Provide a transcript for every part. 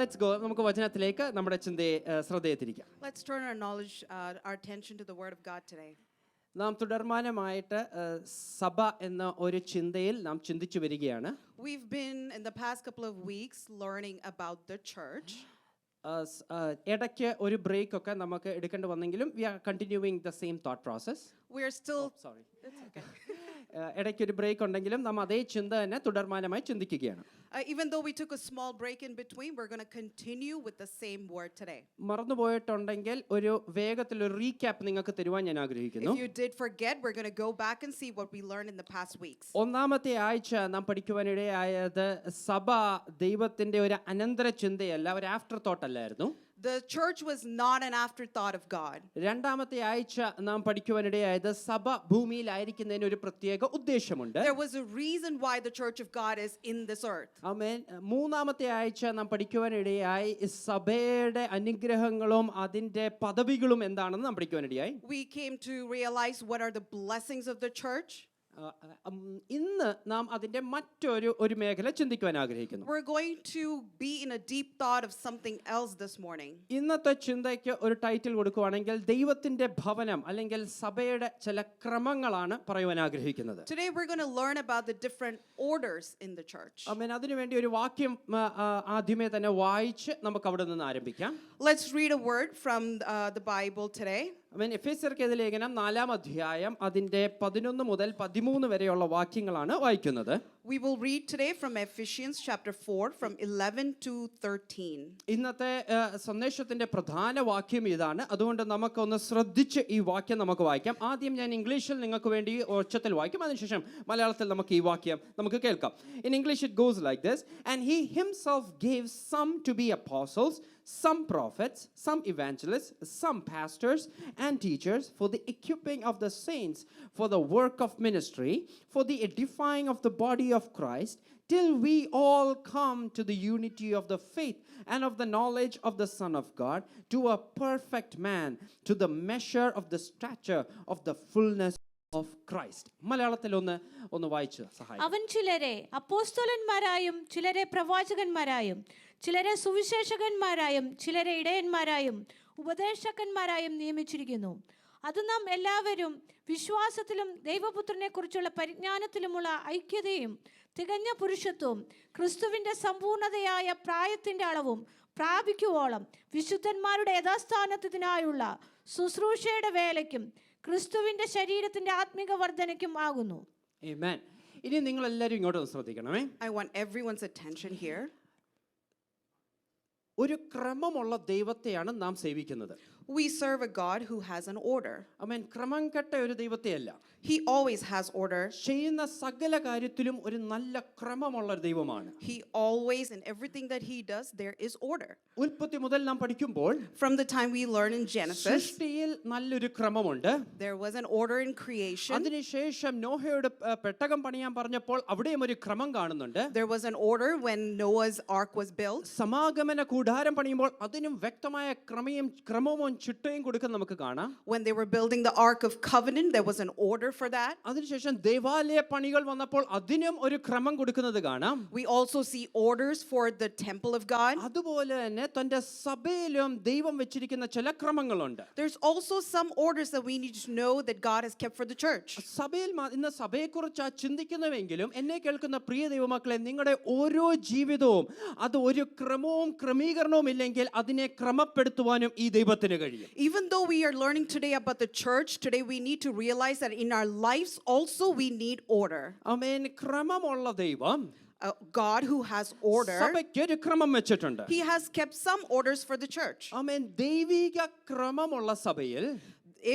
let's go. നമുക്ക് വചനത്തിലേക്ക് നമ്മുടെ ചിന്തയെ ശ്രദ്ധയെ തിരിക്കാം. Let's turn our knowledge, our attention to the Word of God today. നാം തുടർമാനമായിട്ട് സഭ എന്ന ഒരു ചിന്തയിൽ നാം ചിന്തിച്ചു വരികയാണ്. We've been in the past couple of weeks learning about the church. ഇടയ്ക്ക് ഒരു ബ്രേക്ക് ഒക്കെ നമുക്ക് എടുക്കേണ്ടി വന്നെങ്കിലും we are continuing the same thought process. We are still sorry. It's okay. ഇടയ്ക്ക് ഒരു ബ്രേക്ക് ഉണ്ടെങ്കിലും നാം അതേ ചിന്ത തന്നെ തുടർമാനമായി ചിന്തിക്കുകയാണ്. Even though we took a small break in between, we're going to continue with the same word today. മറന്നുപോയിട്ടുണ്ടെങ്കിൽ ഒരു വേഗത്തിൽ ഒരു റീക്യാപ്പ് നിങ്ങൾക്ക് തരുവാൻ ഞാൻ ആഗ്രഹിക്കുന്നു. If you did forget, we're going to go back and see what we learned in the past weeks. ഒന്നാമത്തെ ആഴ്ച നാം പഠിക്കുവാനിടയായത് സഭ ദൈവത്തിന്റെ ഒരു അനന്തര ചിന്തയല്ല, ഒരു ആഫ്റ്റർ തോട്ട് അല്ലായിരുന്നു. The church was not an afterthought of God. രണ്ടാമത്തെ ആഴ്ച നാം പഠിക്കുവാനിടയായത് സഭ ഭൂമിയിലായിരിക്കുന്നതിന് ഒരു പ്രത്യേക ഉദ്ദേശമുണ്ട്. There was a reason why the church of God is in this earth. ആമേൻ. മൂന്നാമത്തെ ആഴ്ച നാം പഠിക്കുവാനിടയായി സഭയുടെ അനുഗ്രഹങ്ങളും അതിന്റെ പദവികളും എന്താണെന്ന് നാം പഠിക്കുവാനിടയായി. We came to realize what are the blessings of the church. ഇന്ന് നാം അതിന്റെ മറ്റൊരു മേഖല ചിന്തിക്കുവാൻ ആഗ്രഹിക്കുന്നു. We're going to be in a deep thought of something else this morning. ഇന്നത്തെ ചിന്തയ്ക്ക് ഒരു ടൈറ്റിൽ കൊടുക്കുകയാണെങ്കിൽ ദൈവത്തിന്റെ ഭവനം അല്ലെങ്കിൽ സഭയുടെ ചില ക്രമങ്ങളാണ് പറയുവാൻ ആഗ്രഹിക്കുന്നത്. Today we're going to learn about the different orders in the church. ആമേൻ. അതിനുവേണ്ടി ഒരു വാക്യം ആദ്യമേ തന്നെ വായിച്ച് നമുക്ക് അവിടെ നിന്ന് ആരംഭിക്കാം. Let's read a word from the Bible today. ആമേൻ. എഫെസ്യർക്കെതിരെ ലേഖനം 4-ാം അധ്യായം അതിന്റെ 11 മുതൽ 13 വരെയുള്ള വാക്യങ്ങളാണ് വായിക്കുന്നത്. We will read today from Ephesians chapter 4 from 11 to 13. ഇന്നത്തെ സന്ദേശത്തിന്റെ പ്രധാന വാക്യം ഇതാണ്. അതുകൊണ്ട് നമുക്കൊന്ന് ശ്രദ്ധിച്ച് ഈ വാക്യം നമുക്ക് വായിക്കാം. ആദ്യം ഞാൻ ഇംഗ്ലീഷിൽ നിങ്ങൾക്ക് വേണ്ടി ഉച്ചത്തിൽ വായിക്കും, അതിനുശേഷം മലയാളത്തിൽ നമുക്ക് ഈ വാക്യം നമുക്ക് കേൾക്കാം. In English it goes like this. And he himself gave some to be apostles, some prophets, some evangelists, some pastors and teachers for the equipping of the saints, for the work of ministry, for the edifying of the body of Christ, till we all come to the unity of the faith and of the knowledge of the Son of God, to a perfect man, to the measure of the stature of the fullness of Christ. മലയാളത്തിൽ ഒന്ന് വായിച്ച് സഹായിക്കും. അവൻ ചിലരെ അപ്പോസ്തലന്മാരായും ചിലരെ പ്രവാചകന്മാരായും ചിലരെ സുവിശേഷകന്മാരായും ചിലരെ ഇടയന്മാരായും ഉപദേശകന്മാരായും നിയമിച്ചിരിക്കുന്നു. അത് നാം എല്ലാവരും വിശ്വാസത്തിലും ദൈവപുത്രനെ കുറിച്ചുള്ള പരിജ്ഞാനത്തിലുമുള്ള ഐക്യതയും തികഞ്ഞ പുരുഷത്വവും ക്രിസ്തുവിന്റെ സമ്പൂർണതയായ പ്രായത്തിന്റെ അളവും പ്രാപിക്കുവോളം വിശുദ്ധന്മാരുടെ യഥാസ്ഥാനത്തിനായുള്ള ശുശ്രൂഷയുടെ വേലയ്ക്കും ക്രിസ്തുവിന്റെ ശരീരത്തിന്റെ ആത്മിക വർധനയ്ക്കും ആകുന്നു. ആമേൻ. ഇനി നിങ്ങൾ എല്ലാവരും ഇങ്ങോട്ട് ശ്രദ്ധിക്കണമേ. I want everyone's attention here. ഒരു ക്രമമുള്ള ദൈവത്തെയാണ് നാം സേവിക്കുന്നത്. We serve a God who has an order. ആമേൻ. ക്രമം കെട്ട ഒരു ദൈവത്തെയല്ല. He always has order. ചെയ്യുന്ന സകല കാര്യത്തിലും ഒരു നല്ല ക്രമമുള്ള ഒരു ദൈവമാണ്. He always, in everything that he does, there is order. ഉൽപ്പത്തി മുതൽ നാം പഠിക്കുമ്പോൾ From the time we learn in Genesis, സൃഷ്ടിയിൽ നല്ലൊരു ക്രമമുണ്ട്. there was an order in creation. അതിനുശേഷം നോഹയോട് പെട്ടകം പണിയാൻ പറഞ്ഞപ്പോൾ അവിടെയും ഒരു ക്രമം കാണുന്നുണ്ട്. There was an order when Noah's ark was built. സമാഗമന കൂടാരം പണിയുമ്പോൾ അതിനും വ്യക്തമായ ക്രമവും ചിട്ടയും കൊടുക്കാൻ നമുക്ക് കാണാം. When they were building the ark of covenant, there was an order for that. അതിനുശേഷം ദേവാലയ പണികൾ വന്നപ്പോൾ അതിനും ഒരു ക്രമം കൊടുക്കുന്നത് കാണാം. We also see orders for the temple of God. അതുപോലെ തന്നെ തന്റെ സഭയിലും ദൈവം വെച്ചിരിക്കുന്ന ചില ക്രമങ്ങളുണ്ട്. There's also some orders that we need to know that God has kept for the church. സഭയിൽ ഇന്ന് സഭയെക്കുറിച്ച് ചിന്തിക്കുന്നുവെങ്കിലും എന്നെ കേൾക്കുന്ന പ്രിയ ദൈവമക്കളെ, നിങ്ങളുടെ ഓരോ ജീവിതവും അത് ഒരു ക്രമവും ക്രമീകരണവും ഇല്ലെങ്കിൽ അതിനെ ക്രമപ്പെടുത്തുവാനും ഈ ദൈവത്തിന് കഴിയും. Even though we are learning today about the church, today we need to realize that in our lives also we need order. ആമേൻ. ക്രമമുള്ള ദൈവം, A God who has order, സഭയ്ക്ക് ഒരു ക്രമം വെച്ചിട്ടുണ്ട്. he has kept some orders for the church. ആമേൻ. ദൈവിക ക്രമമുള്ള സഭയിൽ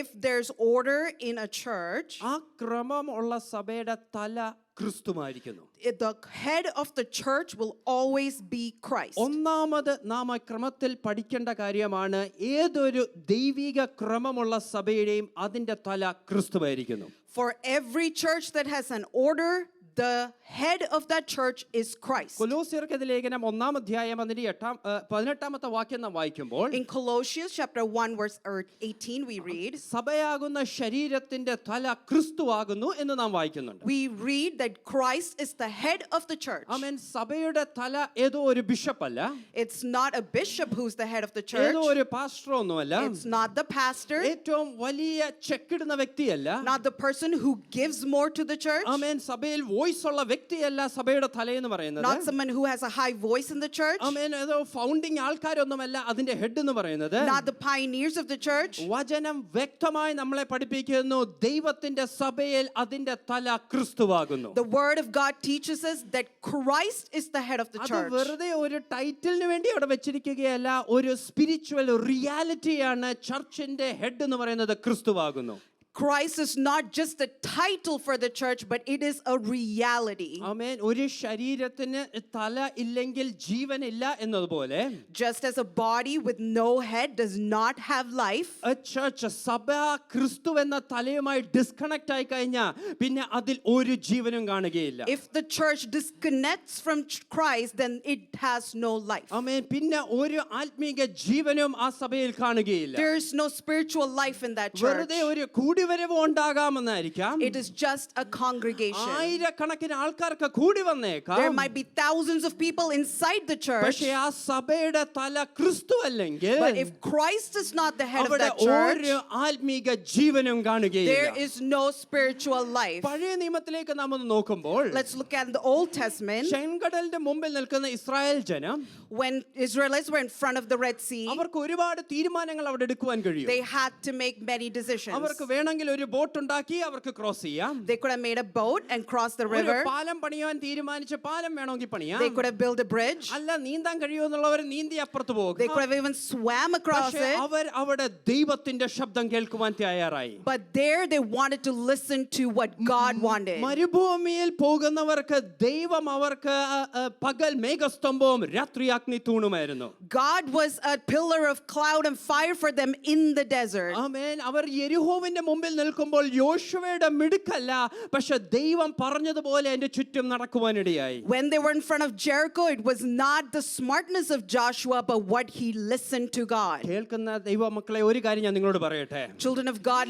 If there's order in a church, ആ ക്രമമുള്ള സഭയുടെ തല ക്രിസ്തുവായിരിക്കുന്നു. the head of the church will always be Christ. ഒന്നാമത് നാം ആ ക്രമത്തിൽ പഠിക്കേണ്ട കാര്യമാണ് ഏതൊരു ദൈവിക ക്രമമുള്ള സഭയുടെയും അതിന്റെ തല ക്രിസ്തുവായിരിക്കുന്നു. For every church that has an order, the head of that church is Christ. കൊലോസ്യർക്കെതിരെ ലേഖനം 1-ാം അധ്യായം അതിന്റെ 18-ാമത്തെ വാക്യം നാം വായിക്കുമ്പോൾ In Colossians chapter 1 verse 18 we read, സഭയാകുന്ന ശരീരത്തിന്റെ തല ക്രിസ്തുവാകുന്നു എന്ന് നാം വായിക്കുന്നുണ്ട്. we read that Christ is the head of the church. ആമേൻ. സഭയുടെ തല ഏതോ ഒരു ബിഷപ്പല്ല, It's not a bishop who's the head of the church. ഏതോ ഒരു പാസ്റ്റർ ഒന്നുമല്ല, It's not the pastor, ഏറ്റവും വലിയ ചെക്കിടുന്ന വ്യക്തിയല്ല, not the person who gives more to the church, ആമേൻ. സഭയിൽ വോയിസ് ഉള്ള വ്യക്തിയല്ല സഭയുടെ തലയെന്ന് പറയുന്നത്. not someone who has a high voice in the church, ആമേൻ. ഏതോ ഫൗണ്ടിങ് ആൾക്കാരൊന്നുമല്ല അതിന്റെ ഹെഡ് എന്ന് പറയുന്നത്. not the pioneers of the church. വചനം വ്യക്തമായി നമ്മളെ പഠിപ്പിക്കുന്നു, ദൈവത്തിന്റെ സഭയിൽ അതിന്റെ തല ക്രിസ്തുവാകുന്നു. The word of God teaches us that Christ is the head of the അത് church. വെറുതെ ഒരു ടൈറ്റിലിന് വേണ്ടി അവിടെ വെച്ചിരിക്കുകയല്ല, ഒരു സ്പിരിച്വൽ റിയാലിറ്റിയാണ്. ചർച്ചിന്റെ ഹെഡ് എന്ന് പറയുന്നത് ക്രിസ്തുവാകുന്നു. Christ is not just a title for the church, but it is a reality. ആമേൻ. ഒരു ശരീരത്തിന് തല ഇല്ലെങ്കിൽ ജീവനില്ല എന്നതുപോലെ Just as a body with no head does not have life, a church, സഭ ക്രിസ്തു എന്ന തലയുമായി ഡിസ്കണക്ട് ആയി കഴിഞ്ഞാൽ പിന്നെ അതിൽ ഒരു ജീവനും കാണുകയില്ല. if the church disconnects from Christ, then it has no life. ആമേൻ. പിന്നെ ഒരു ആത്മീക ജീവനും ആ സഭയിൽ കാണുകയില്ല. There is no spiritual life in that church. വെറുതെ ഒരു കൂടിവരവ് ഉണ്ടാകാമെന്നായിരിക്കാം. It is just a congregation. ആയിരക്കണക്കിന് ആൾക്കാർക്ക് കൂടി വന്നേക്കാം. There might be thousands of people inside the church, പക്ഷേ ആ സഭയുടെ തല ക്രിസ്തു അല്ലെങ്കിൽ but if Christ is not the head of അവിടെ that church, ഒരു ആത്മീക ജീവനും there കാണുകയില്ല. is no spiritual life. പഴയ നിയമത്തിലേക്ക് നാം ഒന്ന് നോക്കുമ്പോൾ Let's look at the Old Testament. ചെങ്കടലിന്റെ മുമ്പിൽ നിൽക്കുന്ന ഇസ്രായേൽ ജനം, When Israelites were in front of the Red Sea, അവർക്ക് ഒരുപാട് തീരുമാനങ്ങൾ അവിടെ എടുക്കുവാൻ കഴിയും. they had to make many decisions. അവർക്ക് വേണമെങ്കിൽ ഒരു ബോട്ട് ഉണ്ടാക്കി അവർക്ക് ക്രോസ് ചെയ്യാം. They could have made a boat and crossed the ഒരു river. പാലം പണിയാൻ തീരുമാനിച്ച പാലം വേണമെങ്കിൽ പണിയാം. They could have built a bridge. അല്ല, നീന്താൻ കഴിയുമെന്നുള്ളവർ നീന്തി അപ്പുറത്ത് പോകും. They could have even swam across പക്ഷേ it. അവർ അവിടെ ദൈവത്തിന്റെ ശബ്ദം കേൾക്കുവാൻ തയ്യാറായി. But there they wanted to listen to what God wanted. മരുഭൂമിയിൽ പോകുന്നവർക്ക് ദൈവം അവർക്ക് പകൽ മേഘസ്തംഭവും രാത്രി അഗ്നി തൂണുമായിരുന്നു. God was a pillar of cloud and fire for them in the desert. ആമേൻ. അവർ യെരിഹോവിന്റെ മുമ്പിൽ നിൽക്കുമ്പോൾ യോശുവയുടെ മിടുക്കല്ല, പക്ഷെ ദൈവം പറഞ്ഞതുപോലെ അതിന്റെ ചുറ്റും നടക്കുവാനിടയായി. When they were in front of Jericho, it was not the smartness of Joshua, but what he listened to God. കേൾക്കുന്ന ദൈവമക്കളെ, ഒരു കാര്യം ഞാൻ നിങ്ങളോട് പറയട്ടെ. Children of God,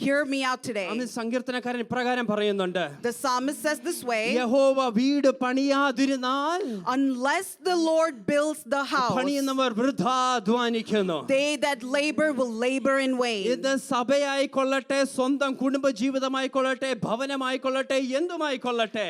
hear me out today. ആമേൻ. സങ്കീർത്തനക്കാരൻ ഇപ്രകാരം പറയുന്നുണ്ട്, The psalmist says this way, യഹോവ വീട് പണിയാതിരുന്നാൽ unless the Lord builds the house, പണിയുന്നവർ വൃഥാ അധ്വാനിക്കുന്നു. they that labor will labor in vain. ഇത് സഭയായിക്കൊള്ളട്ടെ, സ്വന്തം കുടുംബ ജീവിതമായിക്കൊള്ളട്ടെ, ഭവനമായിക്കൊള്ളട്ടെ, എന്തുമായിക്കൊള്ളട്ടെ,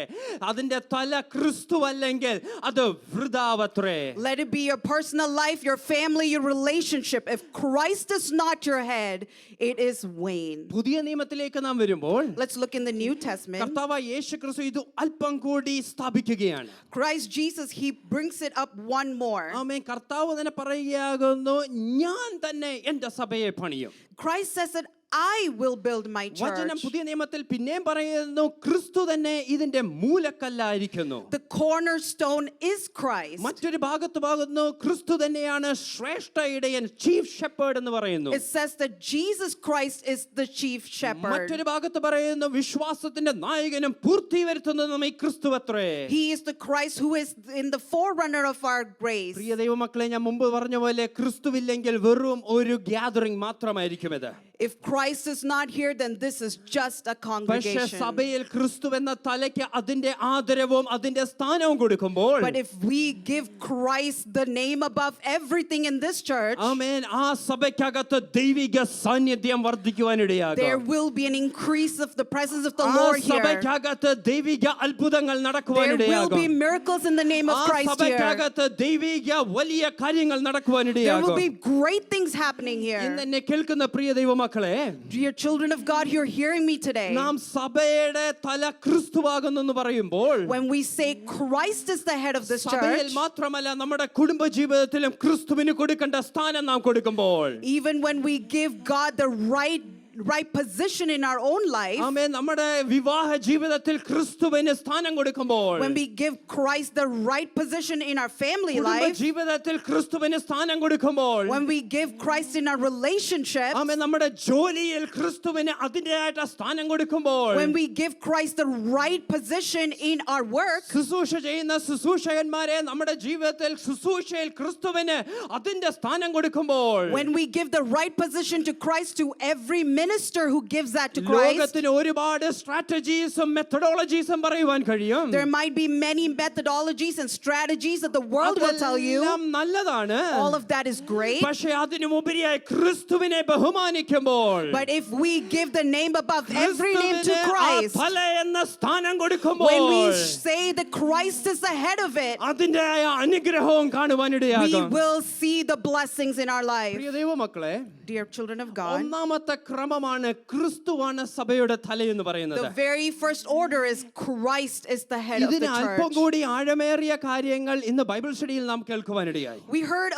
അതിന്റെ തല ക്രിസ്തു അല്ലെങ്കിൽ അത് വൃഥാവത്രേ. Let it be your personal life, your family, your relationship. If Christ is not your head, it is vain. പുതിയ നിയമത്തിലേക്ക് നാം വരുമ്പോൾ Let's look in the New Testament. കർത്താവായ യേശു ക്രിസ്തു ഇത് അല്പം കൂടി സ്ഥാപിക്കുകയാണ്. Christ Jesus, he brings it up one more. ആമേൻ. കർത്താവ് തന്നെ പറയുകയാകുന്നു, ഞാൻ തന്നെ എന്റെ സഭയെ പണിയും. Christ says that I will build my വചനം church. പുതിയ നിയമത്തിൽ പിന്നെയും പറയുന്നു, ക്രിസ്തു തന്നെ ഇതിന്റെ മൂലക്കല്ലായിരിക്കുന്നു. The cornerstone is Christ. മറ്റൊരു ഭാഗത്ത് പറയുന്നു, ക്രിസ്തു തന്നെയാണ് ശ്രേഷ്ഠ ഇടയൻ, ചീഫ് ഷെപ്പേർഡ് എന്ന് പറയുന്നു. It says that Jesus Christ is the chief shepherd. മറ്റൊരു ഭാഗത്ത് പറയുന്നു, വിശ്വാസത്തിന്റെ നായകനും പൂർത്തി വരുത്തുന്നതും ഈ ക്രിസ്തുവത്രേ. He is the Christ who is in the forerunner of our grace. പ്രിയ ദൈവമക്കളെ, ഞാൻ മുമ്പ് പറഞ്ഞ പോലെ ക്രിസ്തുവില്ലെങ്കിൽ വെറും ഒരു ഗ്യാദറിംഗ് മാത്രമായിരിക്കും ഇത്. If Christ is not here, then this is just a പക്ഷേ congregation. സഭയിൽ ക്രിസ്തു എന്ന തലയ്ക്ക് അതിന്റെ ആദരവും അതിന്റെ സ്ഥാനവും കൊടുക്കുമ്പോൾ, But if we give Christ the name above everything in this church, ആമേൻ, ആ സഭയ്ക്കകത്ത് ദൈവിക സാന്നിധ്യം there വർദ്ധിക്കുവാനിടയാകും. will be an increase of the presence of the ആ Lord here. സഭയ്ക്കകത്ത് ദൈവിക അത്ഭുതങ്ങൾ There will be നടക്കുവാനിടയാകും. miracles in the name of ആ Christ here. സഭയ്ക്കകത്ത് ദൈവിക വലിയ കാര്യങ്ങൾ There will നടക്കുവാനിടയാകും. be great things happening ഇന്ന് here. എന്നെ കേൾക്കുന്ന പ്രിയ ദൈവമക്കളെ, Dear children of God, you're hearing me today. നാം സഭയുടെ തല ക്രിസ്തുവാകുന്നു എന്ന് പറയുമ്പോൾ, When we say Christ is the head of this സഭയിൽ church, മാത്രമല്ല നമ്മുടെ കുടുംബ ജീവിതത്തിലും ക്രിസ്തുവിന് കൊടുക്കേണ്ട സ്ഥാനം നാം കൊടുക്കുമ്പോൾ, even when we give God the right right position in our own life, ആമേൻ, നമ്മുടെ വിവാഹ ജീവിതത്തിൽ ക്രിസ്തുവിന് സ്ഥാനം കൊടുക്കുമ്പോൾ, when we give Christ the right position in our family കുടുംബ life, ജീവിതത്തിൽ ക്രിസ്തുവിന് സ്ഥാനം കൊടുക്കുമ്പോൾ, when we give Christ in our relationship, ആമേൻ, നമ്മുടെ ജോലിയിൽ ക്രിസ്തുവിന് അതിൻ്റെതായിട്ട് സ്ഥാനം കൊടുക്കുമ്പോൾ, when we give Christ the right position in our work, ശുശ്രൂഷ ചെയ്യുന്ന ശുശ്രൂഷകന്മാരെ നമ്മുടെ ജീവിതത്തിൽ ശുശ്രൂഷയിൽ ക്രിസ്തുവിന് അതിന്റെ സ്ഥാനം കൊടുക്കുമ്പോൾ, when we give the right position to Christ to every minister who gives that to Christ, ലോകത്തിന് ഒരുപാട് സ്ട്രാറ്റജീസും മെത്തഡോളജീസും പറയുവാൻ കഴിയും. there might be many methodologies and strategies that the world will tell you. അതെല്ലാം നല്ലതാണ്. All of that is great. പക്ഷേ അതിനുമുപരിയായി ക്രിസ്തുവിനെ ബഹുമാനിക്കുമ്പോൾ, But if we give the name above every name to ക്രിസ്തുവിന് ആ Christ, തല എന്ന സ്ഥാനം when കൊടുക്കുമ്പോൾ, we say that Christ is the head of it, അതിന്റെ അനുഗ്രഹവും we കാണുവാനിടയാകും. will see the blessings in our life. പ്രിയ ദൈവമക്കളെ, Dear children of God, ഒന്നാമത്തെ ക്രമമാണ് ക്രിസ്തുവാണ് സഭയുടെ തലയെന്ന് പറയുന്നത്. the very first order is Christ is the head of the ഇതിന് അല്പം church. കൂടി ആഴമേറിയ കാര്യങ്ങൾ ഇന്ന് ബൈബിൾ സ്റ്റഡിയിൽ നാം കേൾക്കുവാനിടയായി. We heard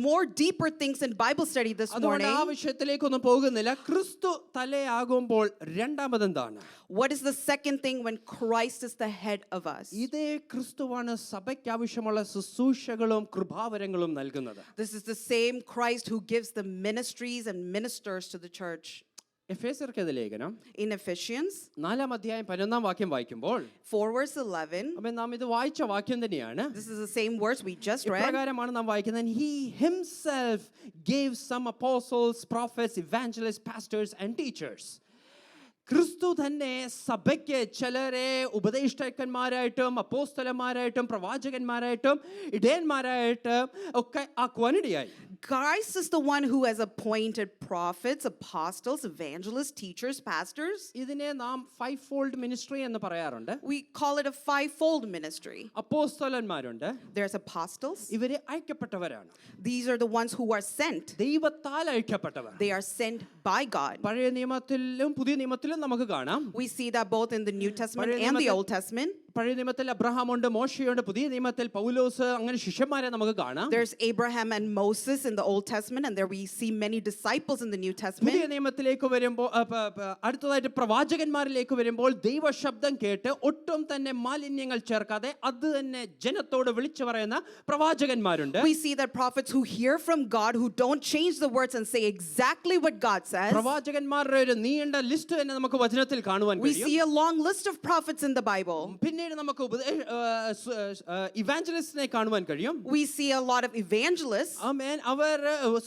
more deeper things in Bible study this അതുകൊണ്ട് ആ morning. വിഷയത്തിലേക്കൊന്നും പോകുന്നില്ല. ക്രിസ്തു തലയാകുമ്പോൾ രണ്ടാമതെന്താണ്? What is the second thing when Christ is the head of us? ഇതേ ക്രിസ്തുവാണ് സഭയ്ക്ക് ആവശ്യമുള്ള ശുശ്രൂഷകളും കൃപാവരങ്ങളും നൽകുന്നത്. This is the same Christ who gives the ministries and ministers to the church. എഫേസ്യർക്കെതിരെ ലേഖനം In Ephesians 4 അധ്യായം 11 വാക്യം വായിക്കുമ്പോൾ, 4 verse 11, അപ്പോൾ നാം ഇത് വായിച്ച വാക്യം തന്നെയാണ്. this is the same words we just read. ഇപ്രകാരമാണ് നാം വായിക്കുന്നത്. He himself gave some apostles, prophets, evangelists, pastors and teachers. ക്രിസ്തു തന്നെ സഭയ്ക്ക് ചിലരെ ഉപദേഷ്ടാക്കന്മാരായിട്ടും അപ്പോസ്തലന്മാരായിട്ടും പ്രവാചകന്മാരായിട്ടും ഇടയന്മാരായിട്ടും ഒക്കെ ആക്കുവാനിടയായി. Christ is the one who has appointed prophets, apostles, evangelists, teachers, pastors. ഇതിനെ നാം ഫൈവ് ഫോൾഡ് മിനിസ്ട്രി എന്ന് പറയാറുണ്ട്. We call it a fivefold ministry. അപ്പോസ്തലന്മാരുണ്ട്, There's apostles. ഇവരെ അയക്കപ്പെട്ടവരാണ്, These are the ones who are sent. ദൈവത്താൽ അയക്കപ്പെട്ടവർ. They are sent by God. പഴയ നിയമത്തിലും പുതിയ നിയമത്തിലും നമുക്ക് കാണാം. We see that both in the New Testament പഴയ and the നിയമത്തിൽ- Old Testament. പഴയ നിയമത്തിൽ അബ്രഹാമുണ്ട്, മോശയുണ്ട്, പുതിയ നിയമത്തിൽ പൗലോസ്, അങ്ങനെ ശിഷ്യന്മാരെ നമുക്ക് കാണാം. There's Abraham and Moses in the Old Testament, and there we see many disciples in the New പുതിയ Testament. നിയമത്തിലേക്ക് വരുമ്പോൾ അടുത്തതായിട്ട് പ്രവാചകന്മാരിലേക്ക് വരുമ്പോൾ ദൈവശബ്ദം കേട്ട് ഒട്ടും തന്നെ മാലിന്യങ്ങൾ ചേർക്കാതെ അത് തന്നെ ജനത്തോട് വിളിച്ചു പറയുന്ന പ്രവാചകന്മാരുണ്ട്. We see that prophets who hear from God, who don't change the words and say exactly what God says. പ്രവാചകന്മാരുടെ ഒരു നീണ്ട ലിസ്റ്റ് തന്നെ നമുക്ക് വചനത്തിൽ കാണുവാൻ We കഴിയും. see a long list of prophets in the Bible. പിന്നീട് നമുക്ക് ഇവാഞ്ചലിസ്റ്റിനെ കാണുവാൻ കഴിയും. We see a lot of evangelists. ആമേൻ. അവർ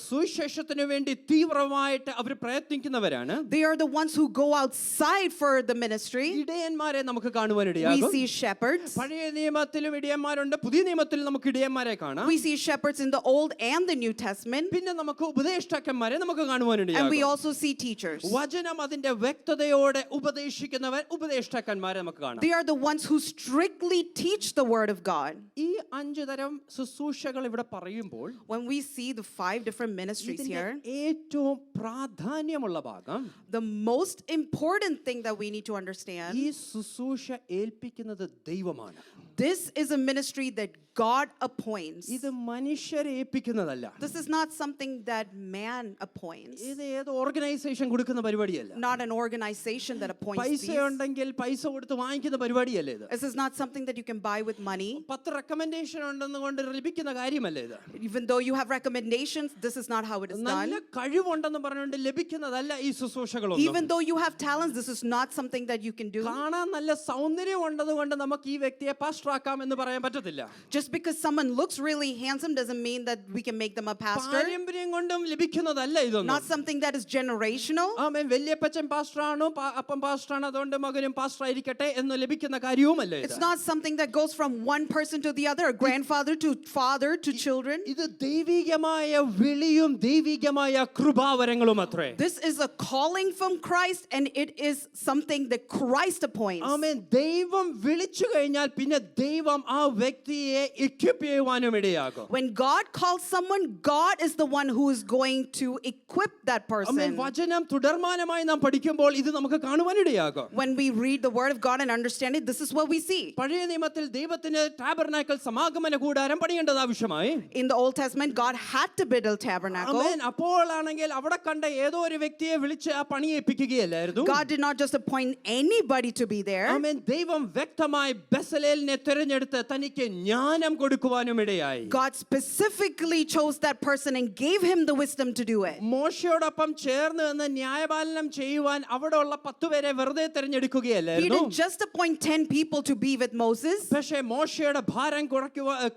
സുവിശേഷത്തിനു വേണ്ടി തീവ്രമായിട്ട് അവർ പ്രയത്നിക്കുന്നവരാണ്. They are the ones who go outside for the ministry. ഇടയന്മാരെ നമുക്ക് കാണുവാൻ We ഇടയാകും. see shepherds. പഴയ നിയമത്തിലും ഇടയന്മാരുണ്ട്, പുതിയ നിയമത്തിൽ നമുക്ക് ഇടയന്മാരെ കാണാം. We see shepherds in the Old and the New Testament. പിന്നെ നമുക്ക് ഉപദേഷ്ടാക്കന്മാരെ നമുക്ക് കാണുവാൻ And we ഇടയാകും. also see teachers. വചനം അതിന്റെ വ്യക്തതയോടെ ഉപദേശിക്കുന്നവർ ഉപദേഷ്ടാക്കന്മാരെ നമുക്ക് കാണാം. They are the ones who strictly teach the word of God. ഈ 5 തരം ശുശ്രൂഷകൾ ഇവിടെ പറയുമ്പോൾ When we see the 5 different ministries ഇതിന്റെ here, ഏറ്റവും പ്രാധാന്യമുള്ള ഭാഗം, the most important thing that we need to understand, ഈ ശുശ്രൂഷ ഏൽപ്പിക്കുന്നത് ദൈവമാണ്. this is a ministry that God appoints. ഇത് മനുഷ്യരെ ഏൽപ്പിക്കുന്നതല്ല. This is not something that man appoints. ഇത് ഏത് ഓർഗനൈസേഷൻ കൊടുക്കുന്ന പരിപാടിയല്ല. Not an organization that appoints പൈസ these. ഉണ്ടെങ്കിൽ പൈസ കൊടുത്ത് വാങ്ങിക്കുന്ന പരിപാടിയല്ല ഇത്. This is not something that you can buy with money. 10 recommendation ഉണ്ടെന്ന് കൊണ്ട് ലഭിക്കുന്ന കാര്യമല്ല ഇത്. Even though you have recommendations, this is not how it is നല്ല done. കഴിവുണ്ടെന്ന് പറഞ്ഞുകൊണ്ട് ലഭിക്കുന്നതല്ല ഈ ശുശ്രൂഷകളൊന്നും. Even though you have talents, this is not something that you can do. കാണാൻ നല്ല സൗന്ദര്യം ഉണ്ടതുകൊണ്ട് നമുക്ക് ഈ വ്യക്തിയെ പാസ്റ്റർ ആക്കാം എന്ന് പറയാൻ പറ്റത്തില്ല. Just because someone looks really handsome doesn't mean that we can make them a pastor. പാരമ്പര്യം കൊണ്ടും ലഭിക്കുന്നതല്ല ഇതൊന്നും. Not something that is generational. ആമേൻ. വല്യപ്പച്ചൻ പാസ്റ്ററാണോ അപ്പം പാസ്റ്ററാണ് അതുകൊണ്ട് മകനും പാസ്റ്റർ ആയിരിക്കട്ടെ എന്ന് ലഭിക്കുന്ന കാര്യവുമല്ല ഇത്. It's not something that goes from one person to the other, a grandfather to father to children. ഇത് ദൈവികമായ വിളിയും ദൈവികമായ കൃപാവരങ്ങളും അത്രേ. This is a calling from Christ, and it is something that Christ appoints. ആമേൻ. ദൈവം വിളിച്ചു കഴിഞ്ഞാൽ പിന്നെ ദൈവം ആ വ്യക്തിയെ equip ചെയ്യുവാനും ഇടയാകും. When God calls someone, God is the one who is going to equip that amen. person. വചനം തുടർമാനമായി നാം പഠിക്കുമ്പോൾ ഇത് നമുക്ക് കാണുവാനിടയാകും. When we read the word of God and understand it, this is what we see. പഴയ നിയമത്തിൽ ദൈവത്തിന് tabernacle സമാഗമന കൂടാരം പണിയേണ്ടത് ആവശ്യമായി. In the Old Testament, God had not to build a tabernacle. ആമേൻ. അപ്പോഴാണെങ്കിൽ അവിടെ കണ്ട ഏതോ ഒരു വ്യക്തിയെ വിളിച്ച് ആ പണി ഏൽപ്പിക്കുകയല്ലായിരുന്നു. God did not just appoint anybody to be there. ആമേൻ. ദൈവം വ്യക്തമായി ബെസലേലിനെ തിരഞ്ഞെടുത്ത് തനിക്ക് ജ്ഞാനം കൊടുക്കുവാനും ഇടയായി. God specifically chose that person and gave him the wisdom to do it. മോശയോടൊപ്പം ചേർന്ന് നിന്ന് ന്യായപാലനം ചെയ്യുവാൻ അവിടെയുള്ള 10 പേരെ വെറുതെ He തിരഞ്ഞെടുക്കുകയല്ലായിരുന്നു. didn't just appoint 10 people to be with Moses. പക്ഷേ മോശയുടെ ഭാരം